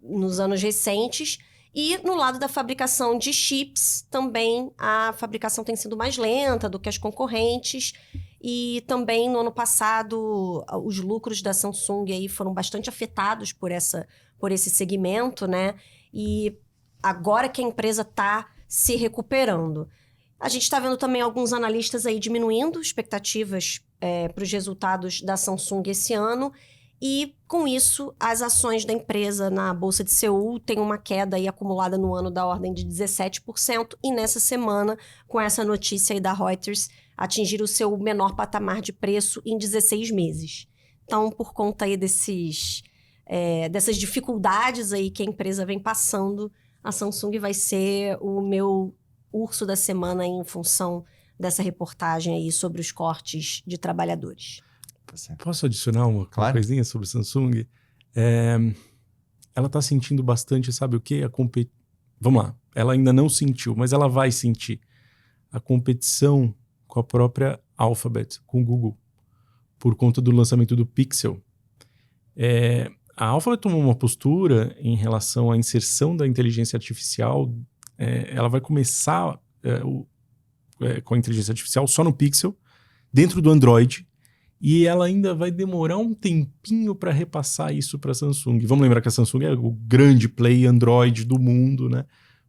nos anos recentes. E no lado da fabricação de chips, também a fabricação tem sido mais lenta do que as concorrentes. E também no ano passado, os lucros da Samsung aí foram bastante afetados por esse segmento, né? E agora que a empresa está se recuperando. A gente está vendo também alguns analistas aí diminuindo expectativas para os resultados da Samsung esse ano. E, com isso, as ações da empresa na Bolsa de Seul têm uma queda aí acumulada no ano da ordem de 17%. E nessa semana, com essa notícia aí da Reuters, atingiram o seu menor patamar de preço em 16 meses. Então, por conta aí dessas dificuldades aí que a empresa vem passando, a Samsung vai ser o meu urso da semana em função dessa reportagem aí sobre os cortes de trabalhadores. Posso adicionar uma coisinha sobre Samsung? Ela está sentindo bastante, sabe o quê? Vamos lá, ela ainda não sentiu, mas ela vai sentir a competição com a própria Alphabet, com o Google, por conta do lançamento do Pixel. a Alphabet tomou uma postura em relação à inserção da inteligência artificial. Ela vai começar com a inteligência artificial só no Pixel, dentro do Android, e ela ainda vai demorar um tempinho para repassar isso para a Samsung. Vamos lembrar que a Samsung é o grande play Android do mundo, né?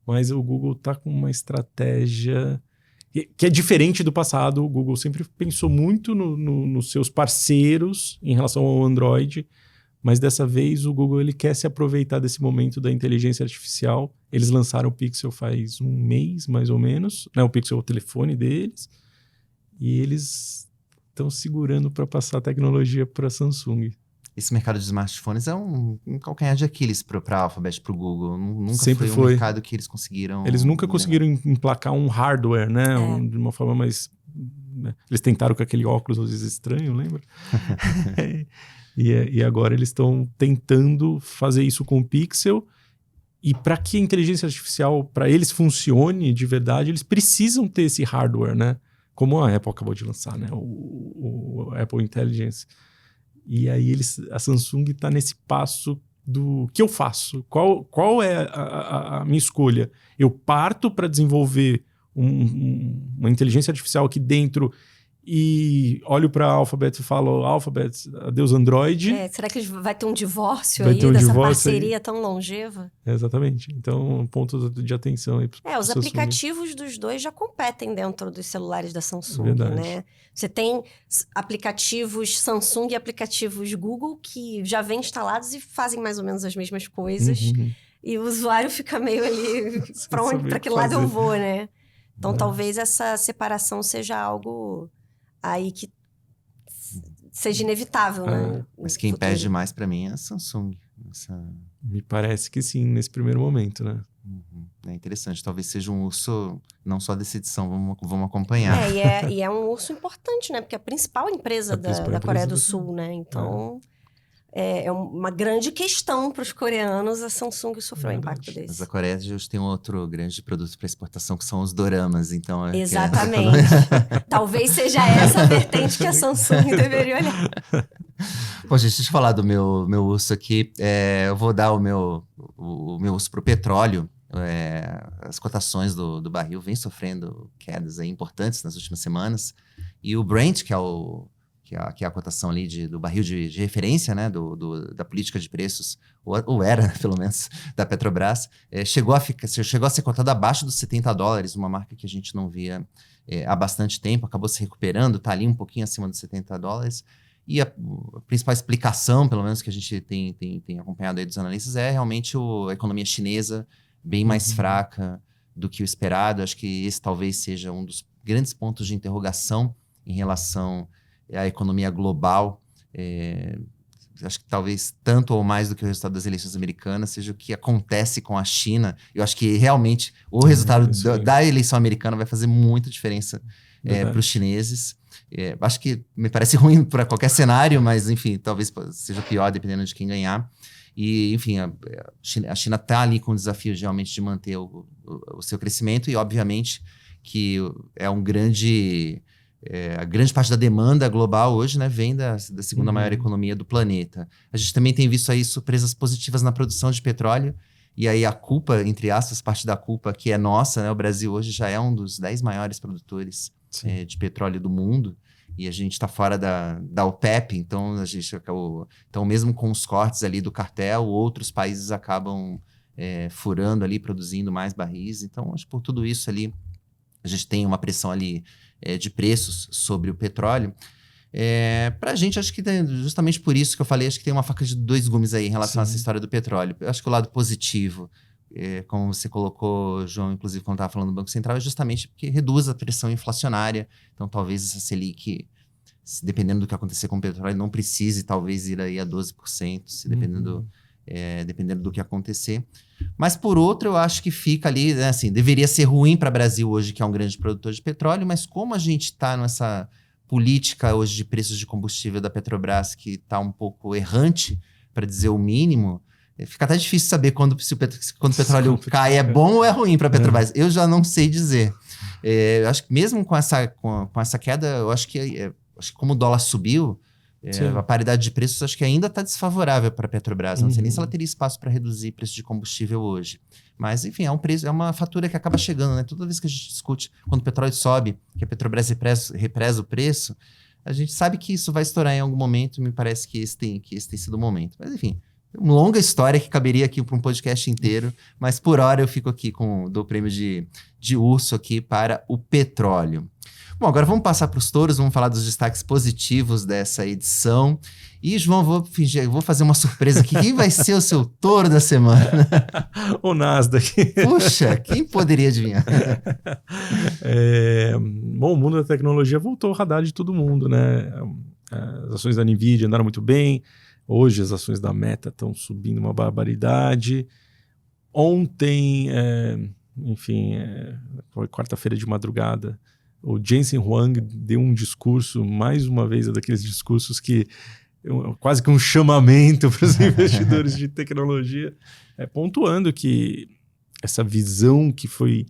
Mas o Google está com uma estratégia que é diferente do passado. O Google sempre pensou muito nos seus parceiros em relação ao Android, mas dessa vez o Google ele quer se aproveitar desse momento da inteligência artificial. Eles lançaram o Pixel faz um mês, mais ou menos, né? O Pixel é o telefone deles, e eles estão segurando para passar a tecnologia para a Samsung. Esse mercado de smartphones é um calcanhar de Aquiles para a Alphabet, para o Google. Nunca Sempre foi um mercado que eles conseguiram... Eles nunca conseguiram emplacar um hardware, né? De uma forma mais... né? Eles tentaram com aquele óculos, às vezes, estranho, lembra? E agora eles estão tentando fazer isso com o Pixel. E para que a inteligência artificial, para eles funcione de verdade, eles precisam ter esse hardware, né? Como a Apple acabou de lançar, né? O Apple Intelligence. E aí a Samsung está nesse passo do que eu faço? Qual é a minha escolha? Eu parto para desenvolver uma inteligência artificial aqui dentro e olho para a Alphabet e falo, Alphabet, adeus Android. Será que vai ter um divórcio vai aí ter um dessa divórcio parceria tão longeva? Exatamente. Então, um ponto de atenção aí. Os aplicativos dos dois já competem dentro dos celulares da Samsung, Verdade. né? Você tem aplicativos Samsung e aplicativos Google que já vêm instalados e fazem mais ou menos as mesmas coisas. Uhum. E o usuário fica meio ali, para que lado eu vou, né? Então, talvez essa separação seja algo aí que seja inevitável, né? Mas quem perde mais para mim é a Samsung. Me parece que sim, nesse primeiro momento, né? É interessante, talvez seja um urso não só dessa edição, vamos acompanhar. E é um urso importante, né? Porque é a principal empresa da Coreia do Sul, né? Então, é uma grande questão para os coreanos, a Samsung sofreu o impacto desse. Mas a Coreia hoje tem outro grande produto para exportação, que são os doramas, então... Exatamente. Talvez seja essa a vertente que a Samsung deveria olhar. Bom, gente, deixa eu falar do meu urso aqui. Eu vou dar o meu urso pro petróleo. As cotações do barril vêm sofrendo quedas aí importantes nas últimas semanas. E o Brent, que é a cotação ali do barril de referência, né, da política de preços, ou era, pelo menos, da Petrobras, chegou a ser cotado abaixo dos $70, uma marca que a gente não via há bastante tempo, acabou se recuperando, está ali um pouquinho acima dos $70. E a principal explicação, pelo menos que a gente tem acompanhado aí dos analistas, é realmente a economia chinesa bem mais fraca do que o esperado. Acho que esse talvez seja um dos grandes pontos de interrogação em relação à economia global. Acho que talvez tanto ou mais do que o resultado das eleições americanas seja o que acontece com a China. Eu acho que realmente o resultado da eleição americana vai fazer muita diferença para os chineses. Acho que me parece ruim para qualquer cenário, mas enfim, talvez seja pior dependendo de quem ganhar. E, enfim, a China está ali com o desafio realmente de manter o seu crescimento, e obviamente que a grande parte da demanda global hoje, né, vem da segunda maior economia do planeta. A gente também tem visto aí surpresas positivas na produção de petróleo, e aí a culpa, entre aspas, parte da culpa que é nossa, né? O Brasil hoje já é um dos 10 maiores produtores de petróleo do mundo, e a gente está fora da OPEP, então a gente acabou... Então, mesmo com os cortes ali do cartel, outros países acabam furando ali, produzindo mais barris. Então, acho que por tudo isso ali, a gente tem uma pressão ali de preços sobre o petróleo. Pra gente, acho que justamente por isso que eu falei, acho que tem uma faca de dois gumes aí em relação a essa história do petróleo. Eu acho que o lado positivo, como você colocou, João, inclusive quando estava falando do Banco Central, é justamente porque reduz a pressão inflacionária. Então, talvez essa Selic, dependendo do que acontecer com o petróleo, não precise talvez ir aí a 12%, dependendo do que acontecer. Mas, por outro, eu acho que fica ali, né, assim, deveria ser ruim para o Brasil hoje, que é um grande produtor de petróleo, mas como a gente está nessa política hoje de preços de combustível da Petrobras, que está um pouco errante, para dizer o mínimo, fica até difícil saber quando o petróleo cai, é bom ou é ruim para a Petrobras. Eu já não sei dizer. Eu acho que mesmo com essa queda, eu acho que como o dólar subiu, A paridade de preços acho que ainda está desfavorável para a Petrobras. Não sei nem se ela Uhum. teria espaço para reduzir preço de combustível hoje. Mas, enfim, é uma fatura que acaba chegando, né? Toda vez que a gente discute, quando o petróleo sobe, que a Petrobras represa o preço, a gente sabe que isso vai estourar em algum momento, e me parece que esse tem sido o momento. Mas, enfim, uma longa história que caberia aqui para um podcast inteiro, mas por hora eu fico aqui dou o prêmio de urso aqui para o petróleo. Bom, agora vamos passar para os touros, vamos falar dos destaques positivos dessa edição. E, João, vou fazer uma surpresa aqui. Quem vai ser o seu touro da semana? O Nasdaq. Puxa, quem poderia adivinhar? Bom, o mundo da tecnologia voltou ao radar de todo mundo, né? As ações da NVIDIA andaram muito bem. Hoje as ações da Meta estão subindo uma barbaridade. Ontem, foi quarta-feira de madrugada, o Jensen Huang deu um discurso, mais uma vez, daqueles discursos que quase que um chamamento para os investidores de tecnologia, pontuando que essa visão que foi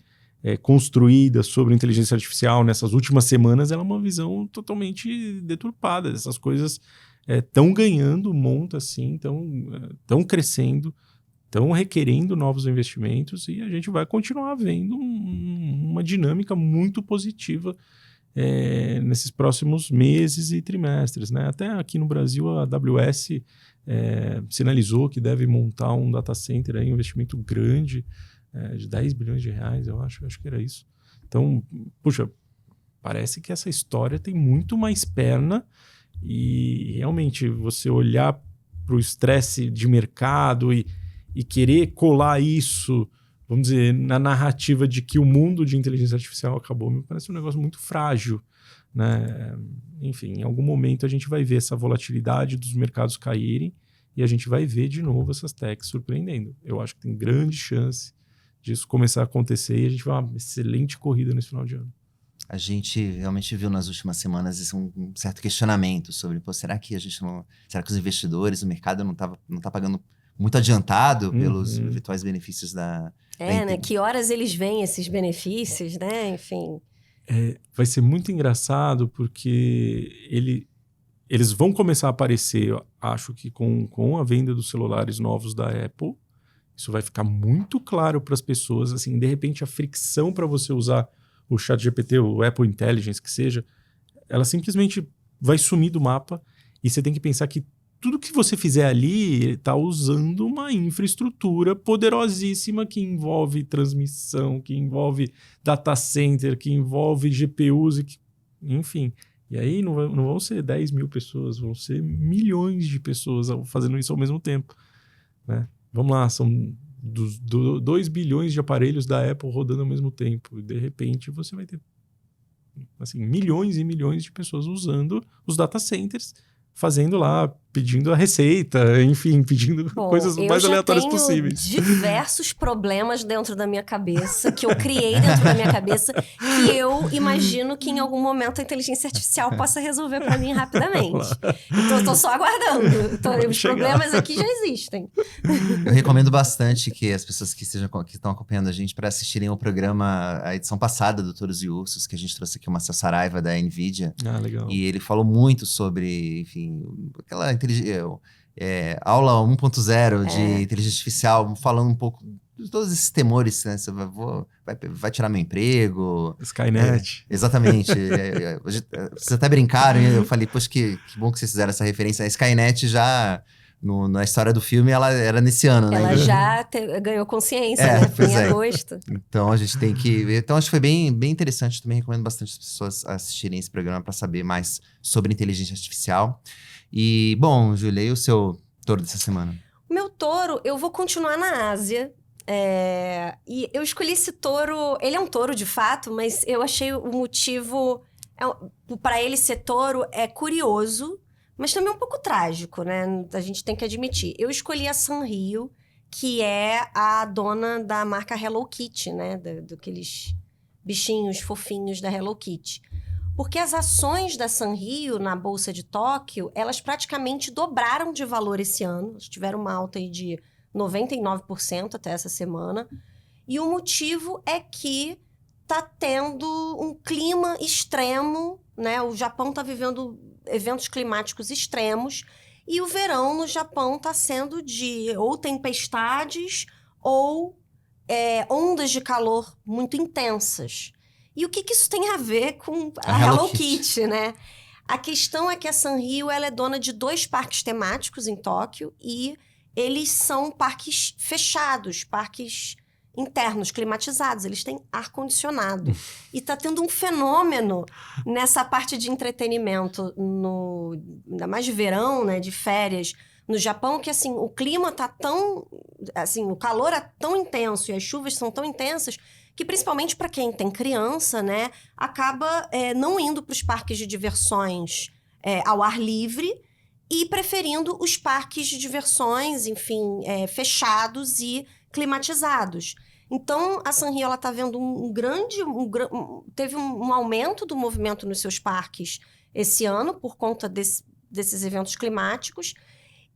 construída sobre inteligência artificial nessas últimas semanas, ela é uma visão totalmente deturpada. Essas coisas estão ganhando monta, assim, estão crescendo, estão requerendo novos investimentos e a gente vai continuar vendo uma dinâmica muito positiva nesses próximos meses e trimestres, né? Até aqui no Brasil a AWS sinalizou que deve montar um data center, um investimento grande de 10 bilhões de reais, eu acho que era isso. Então, puxa, parece que essa história tem muito mais perna e realmente você olhar para o estresse de mercado e querer colar isso, vamos dizer, na narrativa de que o mundo de inteligência artificial acabou, me parece um negócio muito frágil, né? Enfim, em algum momento a gente vai ver essa volatilidade dos mercados caírem e a gente vai ver de novo essas techs surpreendendo. Eu acho que tem grande chance disso começar a acontecer e a gente vai uma excelente corrida nesse final de ano. A gente realmente viu nas últimas semanas um certo questionamento sobre, será que os investidores, o mercado não tá pagando muito adiantado pelos eventuais benefícios da né? Que horas eles veem esses benefícios, né? Enfim. Vai ser muito engraçado porque eles vão começar a aparecer, eu acho que com a venda dos celulares novos da Apple, isso vai ficar muito claro para as pessoas, assim, de repente a fricção para você usar o ChatGPT, o Apple Intelligence, que seja, ela simplesmente vai sumir do mapa e você tem que pensar que tudo que você fizer ali está usando uma infraestrutura poderosíssima que envolve transmissão, que envolve data center, que envolve GPUs, enfim. E aí não vão ser 10 mil pessoas, vão ser milhões de pessoas fazendo isso ao mesmo tempo, né? Vamos lá, são 2 bilhões de aparelhos da Apple rodando ao mesmo tempo. E de repente você vai ter assim, milhões e milhões de pessoas usando os data centers, fazendo lá, pedindo a receita, enfim, pedindo coisas mais aleatórias possíveis. Eu tenho diversos problemas dentro da minha cabeça, que eu criei dentro da minha cabeça, que eu imagino que em algum momento a inteligência artificial possa resolver para mim rapidamente. Então eu tô só aguardando. Os problemas aqui já existem. Eu recomendo bastante que as pessoas que estão acompanhando a gente para assistirem ao programa, a edição passada do Touros e Ursos, que a gente trouxe aqui o Marcel Saraiva da NVIDIA. Ah, legal. E ele falou muito sobre, enfim, aquela aula 1.0 de inteligência artificial, falando um pouco de todos esses temores, né? Você vai tirar meu emprego. Skynet. Exatamente. Vocês até brincaram, eu falei, poxa, que bom que vocês fizeram essa referência. A Skynet já, na história do filme, ela era nesse ano, né? Ela já ganhou consciência, né? Foi em agosto. Então a gente tem que ver. Então acho que foi bem, bem interessante. Também recomendo bastante as pessoas assistirem esse programa para saber mais sobre inteligência artificial. E, bom, Júlia, e o seu touro dessa semana? O meu touro, eu vou continuar na Ásia. E eu escolhi esse touro, ele é um touro de fato, mas eu achei o motivo para ele ser touro é curioso, mas também um pouco trágico, né? A gente tem que admitir. Eu escolhi a Sanrio, que é a dona da marca Hello Kitty, né? Daqueles bichinhos fofinhos da Hello Kitty. Porque as ações da Sanrio na Bolsa de Tóquio, elas praticamente dobraram de valor esse ano. Elas tiveram uma alta aí de 99% até essa semana. E o motivo é que está tendo um clima extremo, né? O Japão está vivendo eventos climáticos extremos. E o verão no Japão está sendo de ou tempestades ou ondas de calor muito intensas. E o que isso tem a ver com a Hello Kitty, né? A questão é que a Sanrio ela é dona de 2 parques temáticos em Tóquio e eles são parques fechados, parques internos, climatizados. Eles têm ar-condicionado. E tá tendo um fenômeno nessa parte de entretenimento, ainda mais de verão, né, de férias, no Japão, que assim, o clima tá tão... Assim, o calor é tão intenso e as chuvas são tão intensas que, principalmente para quem tem criança, né, acaba não indo para os parques de diversões ao ar livre e preferindo os parques de diversões, enfim, fechados e climatizados. Então, a Sanrio ela está vendo teve um aumento do movimento nos seus parques esse ano por conta desses eventos climáticos.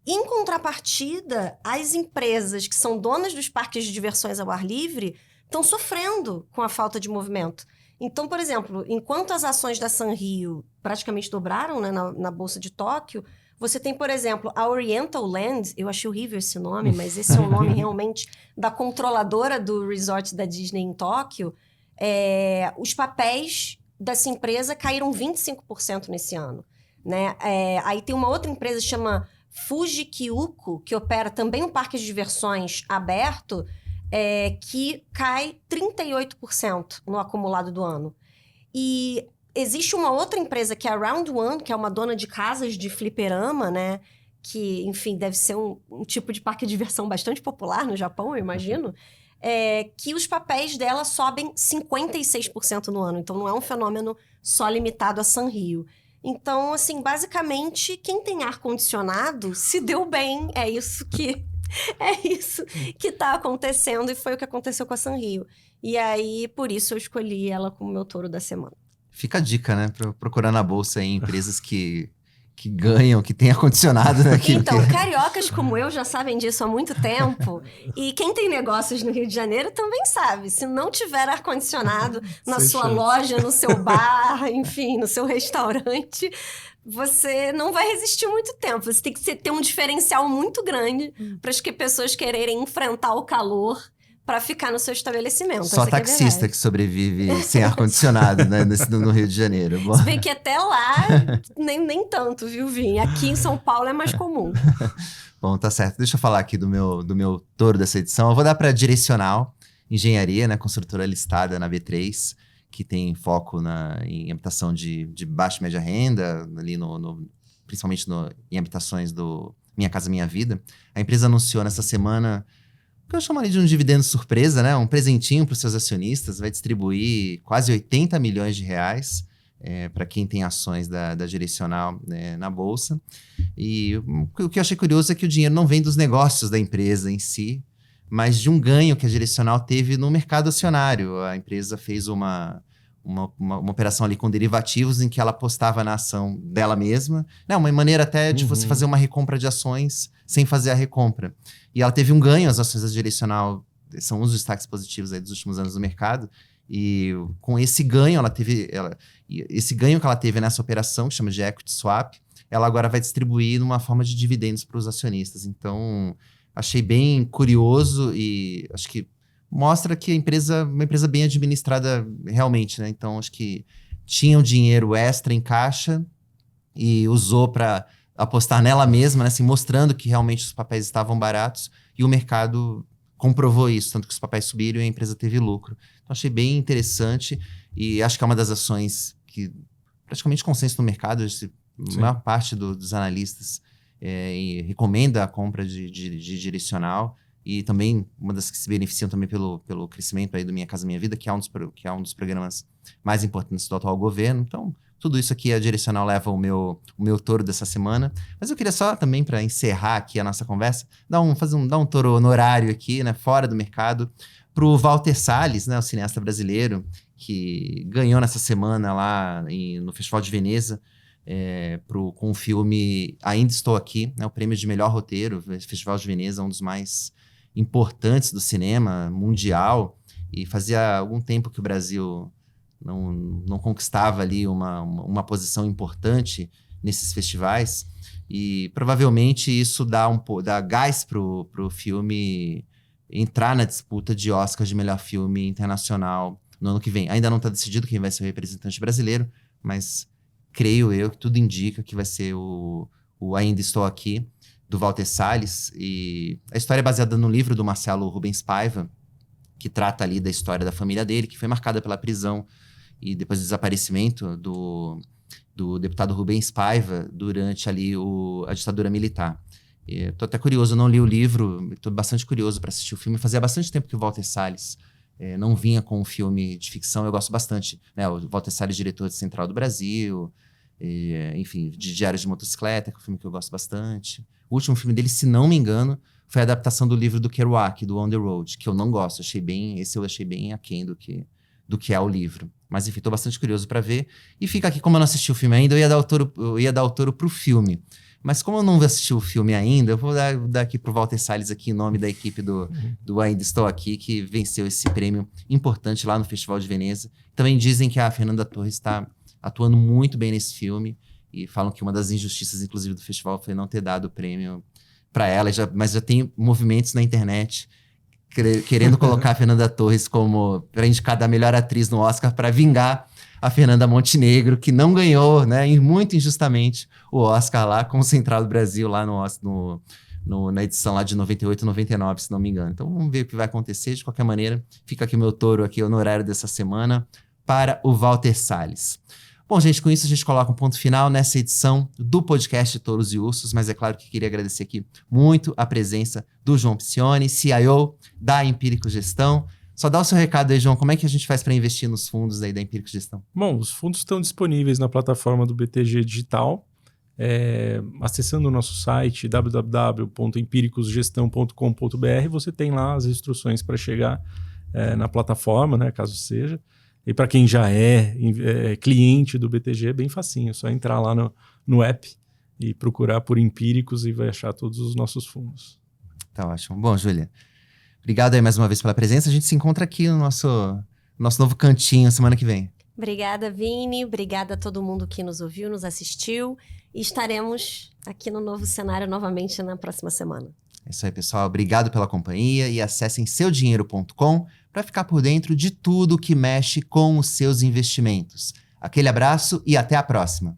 Em contrapartida, as empresas que são donas dos parques de diversões ao ar livre estão sofrendo com a falta de movimento. Então, por exemplo, enquanto as ações da Sanrio praticamente dobraram, né, na Bolsa de Tóquio, você tem, por exemplo, a Oriental Land, eu achei horrível esse nome, mas esse é o nome realmente da controladora do resort da Disney em Tóquio. Os papéis dessa empresa caíram 25% nesse ano, né? Aí tem uma outra empresa que chama Fuji Kyuko, que opera também um parque de diversões aberto, que cai 38% no acumulado do ano. E existe uma outra empresa que é a Round One, que é uma dona de casas de fliperama, né? Que, enfim, deve ser um tipo de parque de diversão bastante popular no Japão, eu imagino. Que os papéis dela sobem 56% no ano. Então, não é um fenômeno só limitado a Sanrio. Então, assim, basicamente, quem tem ar-condicionado se deu bem. É isso que está acontecendo e foi o que aconteceu com a Sanrio. E aí, por isso, eu escolhi ela como meu touro da semana. Fica a dica, né? Procurar na bolsa aí empresas que ganham, que têm ar-condicionado, né? Então, cariocas como eu já sabem disso há muito tempo. E quem tem negócios no Rio de Janeiro também sabe. Se não tiver ar-condicionado na sua loja, no seu bar, enfim, no seu restaurante, você não vai resistir muito tempo. Você tem que ter um diferencial muito grande para as pessoas quererem enfrentar o calor para ficar no seu estabelecimento. Só taxista que sobrevive sem ar-condicionado, né, no Rio de Janeiro. Se bem que até lá, nem tanto, viu, Vini? Aqui em São Paulo é mais comum. Bom, tá certo. Deixa eu falar aqui do meu touro dessa edição. Eu vou dar para Direcional Engenharia, né, construtora listada na B3, que tem foco em habitação de baixa e média renda, ali principalmente em habitações do Minha Casa Minha Vida. A empresa anunciou nessa semana o que eu chamaria de um dividendo surpresa, né? Um presentinho para os seus acionistas. Vai distribuir quase 80 milhões de reais para quem tem ações da Direcional, né, na Bolsa. E o que eu achei curioso é que o dinheiro não vem dos negócios da empresa em si, mas de um ganho que a Direcional teve no mercado acionário. A empresa fez uma operação ali com derivativos em que ela apostava na ação dela mesma. Né? Uma maneira até de você fazer uma recompra de ações sem fazer a recompra. E ela teve um ganho, as ações da Direcional são um dos destaques positivos aí dos últimos anos do mercado. E com esse ganho, esse ganho que ela teve nessa operação, que chama de equity swap, ela agora vai distribuir numa forma de dividendos para os acionistas. Então, achei bem curioso e acho que mostra que uma empresa bem administrada realmente, né? Então, acho que tinha um dinheiro extra em caixa e usou para apostar nela mesma, né? Assim, mostrando que realmente os papéis estavam baratos e o mercado comprovou isso, tanto que os papéis subiram e a empresa teve lucro. Então, achei bem interessante e acho que é uma das ações que praticamente consenso no mercado, a maior parte dos analistas recomenda a compra de Direcional. E também uma das que se beneficiam também pelo crescimento aí do Minha Casa Minha Vida, que é um dos programas mais importantes do atual governo. Então, tudo isso aqui, a Direcional leva o meu touro dessa semana. Mas eu queria só também, para encerrar aqui a nossa conversa, dar um touro honorário aqui, né, fora do mercado, para o Walter Salles, né, o cineasta brasileiro, que ganhou nessa semana lá no Festival de Veneza, com o filme Ainda Estou Aqui, né, o prêmio de melhor roteiro. O Festival de Veneza é um dos mais importantes do cinema mundial, e fazia algum tempo que o Brasil não conquistava ali uma posição importante nesses festivais. E provavelmente isso dá gás pro filme entrar na disputa de Oscar de melhor filme internacional no ano que vem. Ainda não está decidido quem vai ser o representante brasileiro, mas creio eu que tudo indica que vai ser o Ainda Estou Aqui, do Walter Salles. E a história é baseada no livro do Marcelo Rubens Paiva, que trata ali da história da família dele, que foi marcada pela prisão e depois do desaparecimento do deputado Rubens Paiva durante ali a ditadura militar. Estou até curioso, eu não li o livro, estou bastante curioso para assistir o filme. Fazia bastante tempo que o Walter Salles não vinha com um filme de ficção. Eu gosto bastante, né? O Walter Salles, diretor de Central do Brasil, enfim, de Diários de Motocicleta, que é um filme que eu gosto bastante. O último filme dele, se não me engano, foi a adaptação do livro do Kerouac, do On the Road, que eu não gosto. Esse eu achei bem aquém do que é o livro. Mas enfim, estou bastante curioso para ver. E fica aqui, como eu não assisti o filme ainda, eu ia dar o touro pro filme. Mas como eu não assisti o filme ainda, eu vou dar aqui pro Walter Salles aqui, em nome da equipe do Ainda Estou Aqui, que venceu esse prêmio importante lá no Festival de Veneza. Também dizem que a Fernanda Torres está atuando muito bem nesse filme. E falam que uma das injustiças, inclusive, do festival foi não ter dado o prêmio para ela. Mas já tem movimentos na internet querendo colocar a Fernanda Torres para indicada a melhor atriz no Oscar, para vingar a Fernanda Montenegro, que não ganhou, né, muito injustamente, o Oscar lá com o Central do Brasil, lá na edição lá de 98, 99, se não me engano. Então vamos ver o que vai acontecer. De qualquer maneira, fica aqui o meu touro aqui, o honorário dessa semana, para o Walter Salles. Bom, gente, com isso a gente coloca um ponto final nessa edição do podcast Touros e Ursos, mas é claro que queria agradecer aqui muito a presença do João Piccioni, CIO da Empírico Gestão. Só dá o seu recado aí, João, como é que a gente faz para investir nos fundos aí da Empírico Gestão? Bom, os fundos estão disponíveis na plataforma do BTG Digital, acessando o nosso site www.empiricosgestão.com.br, você tem lá as instruções para chegar na plataforma, né, caso seja. E para quem já é cliente do BTG, é bem facinho, é só entrar lá no app e procurar por Empíricos e vai achar todos os nossos fundos. Tá ótimo. Bom, Júlia, obrigado aí mais uma vez pela presença. A gente se encontra aqui no nosso novo cantinho semana que vem. Obrigada, Vini. Obrigada a todo mundo que nos ouviu, nos assistiu. E estaremos aqui no Novo Cenário novamente na próxima semana. É isso aí, pessoal. Obrigado pela companhia e acessem seudinheiro.com para ficar por dentro de tudo que mexe com os seus investimentos. Aquele abraço e até a próxima.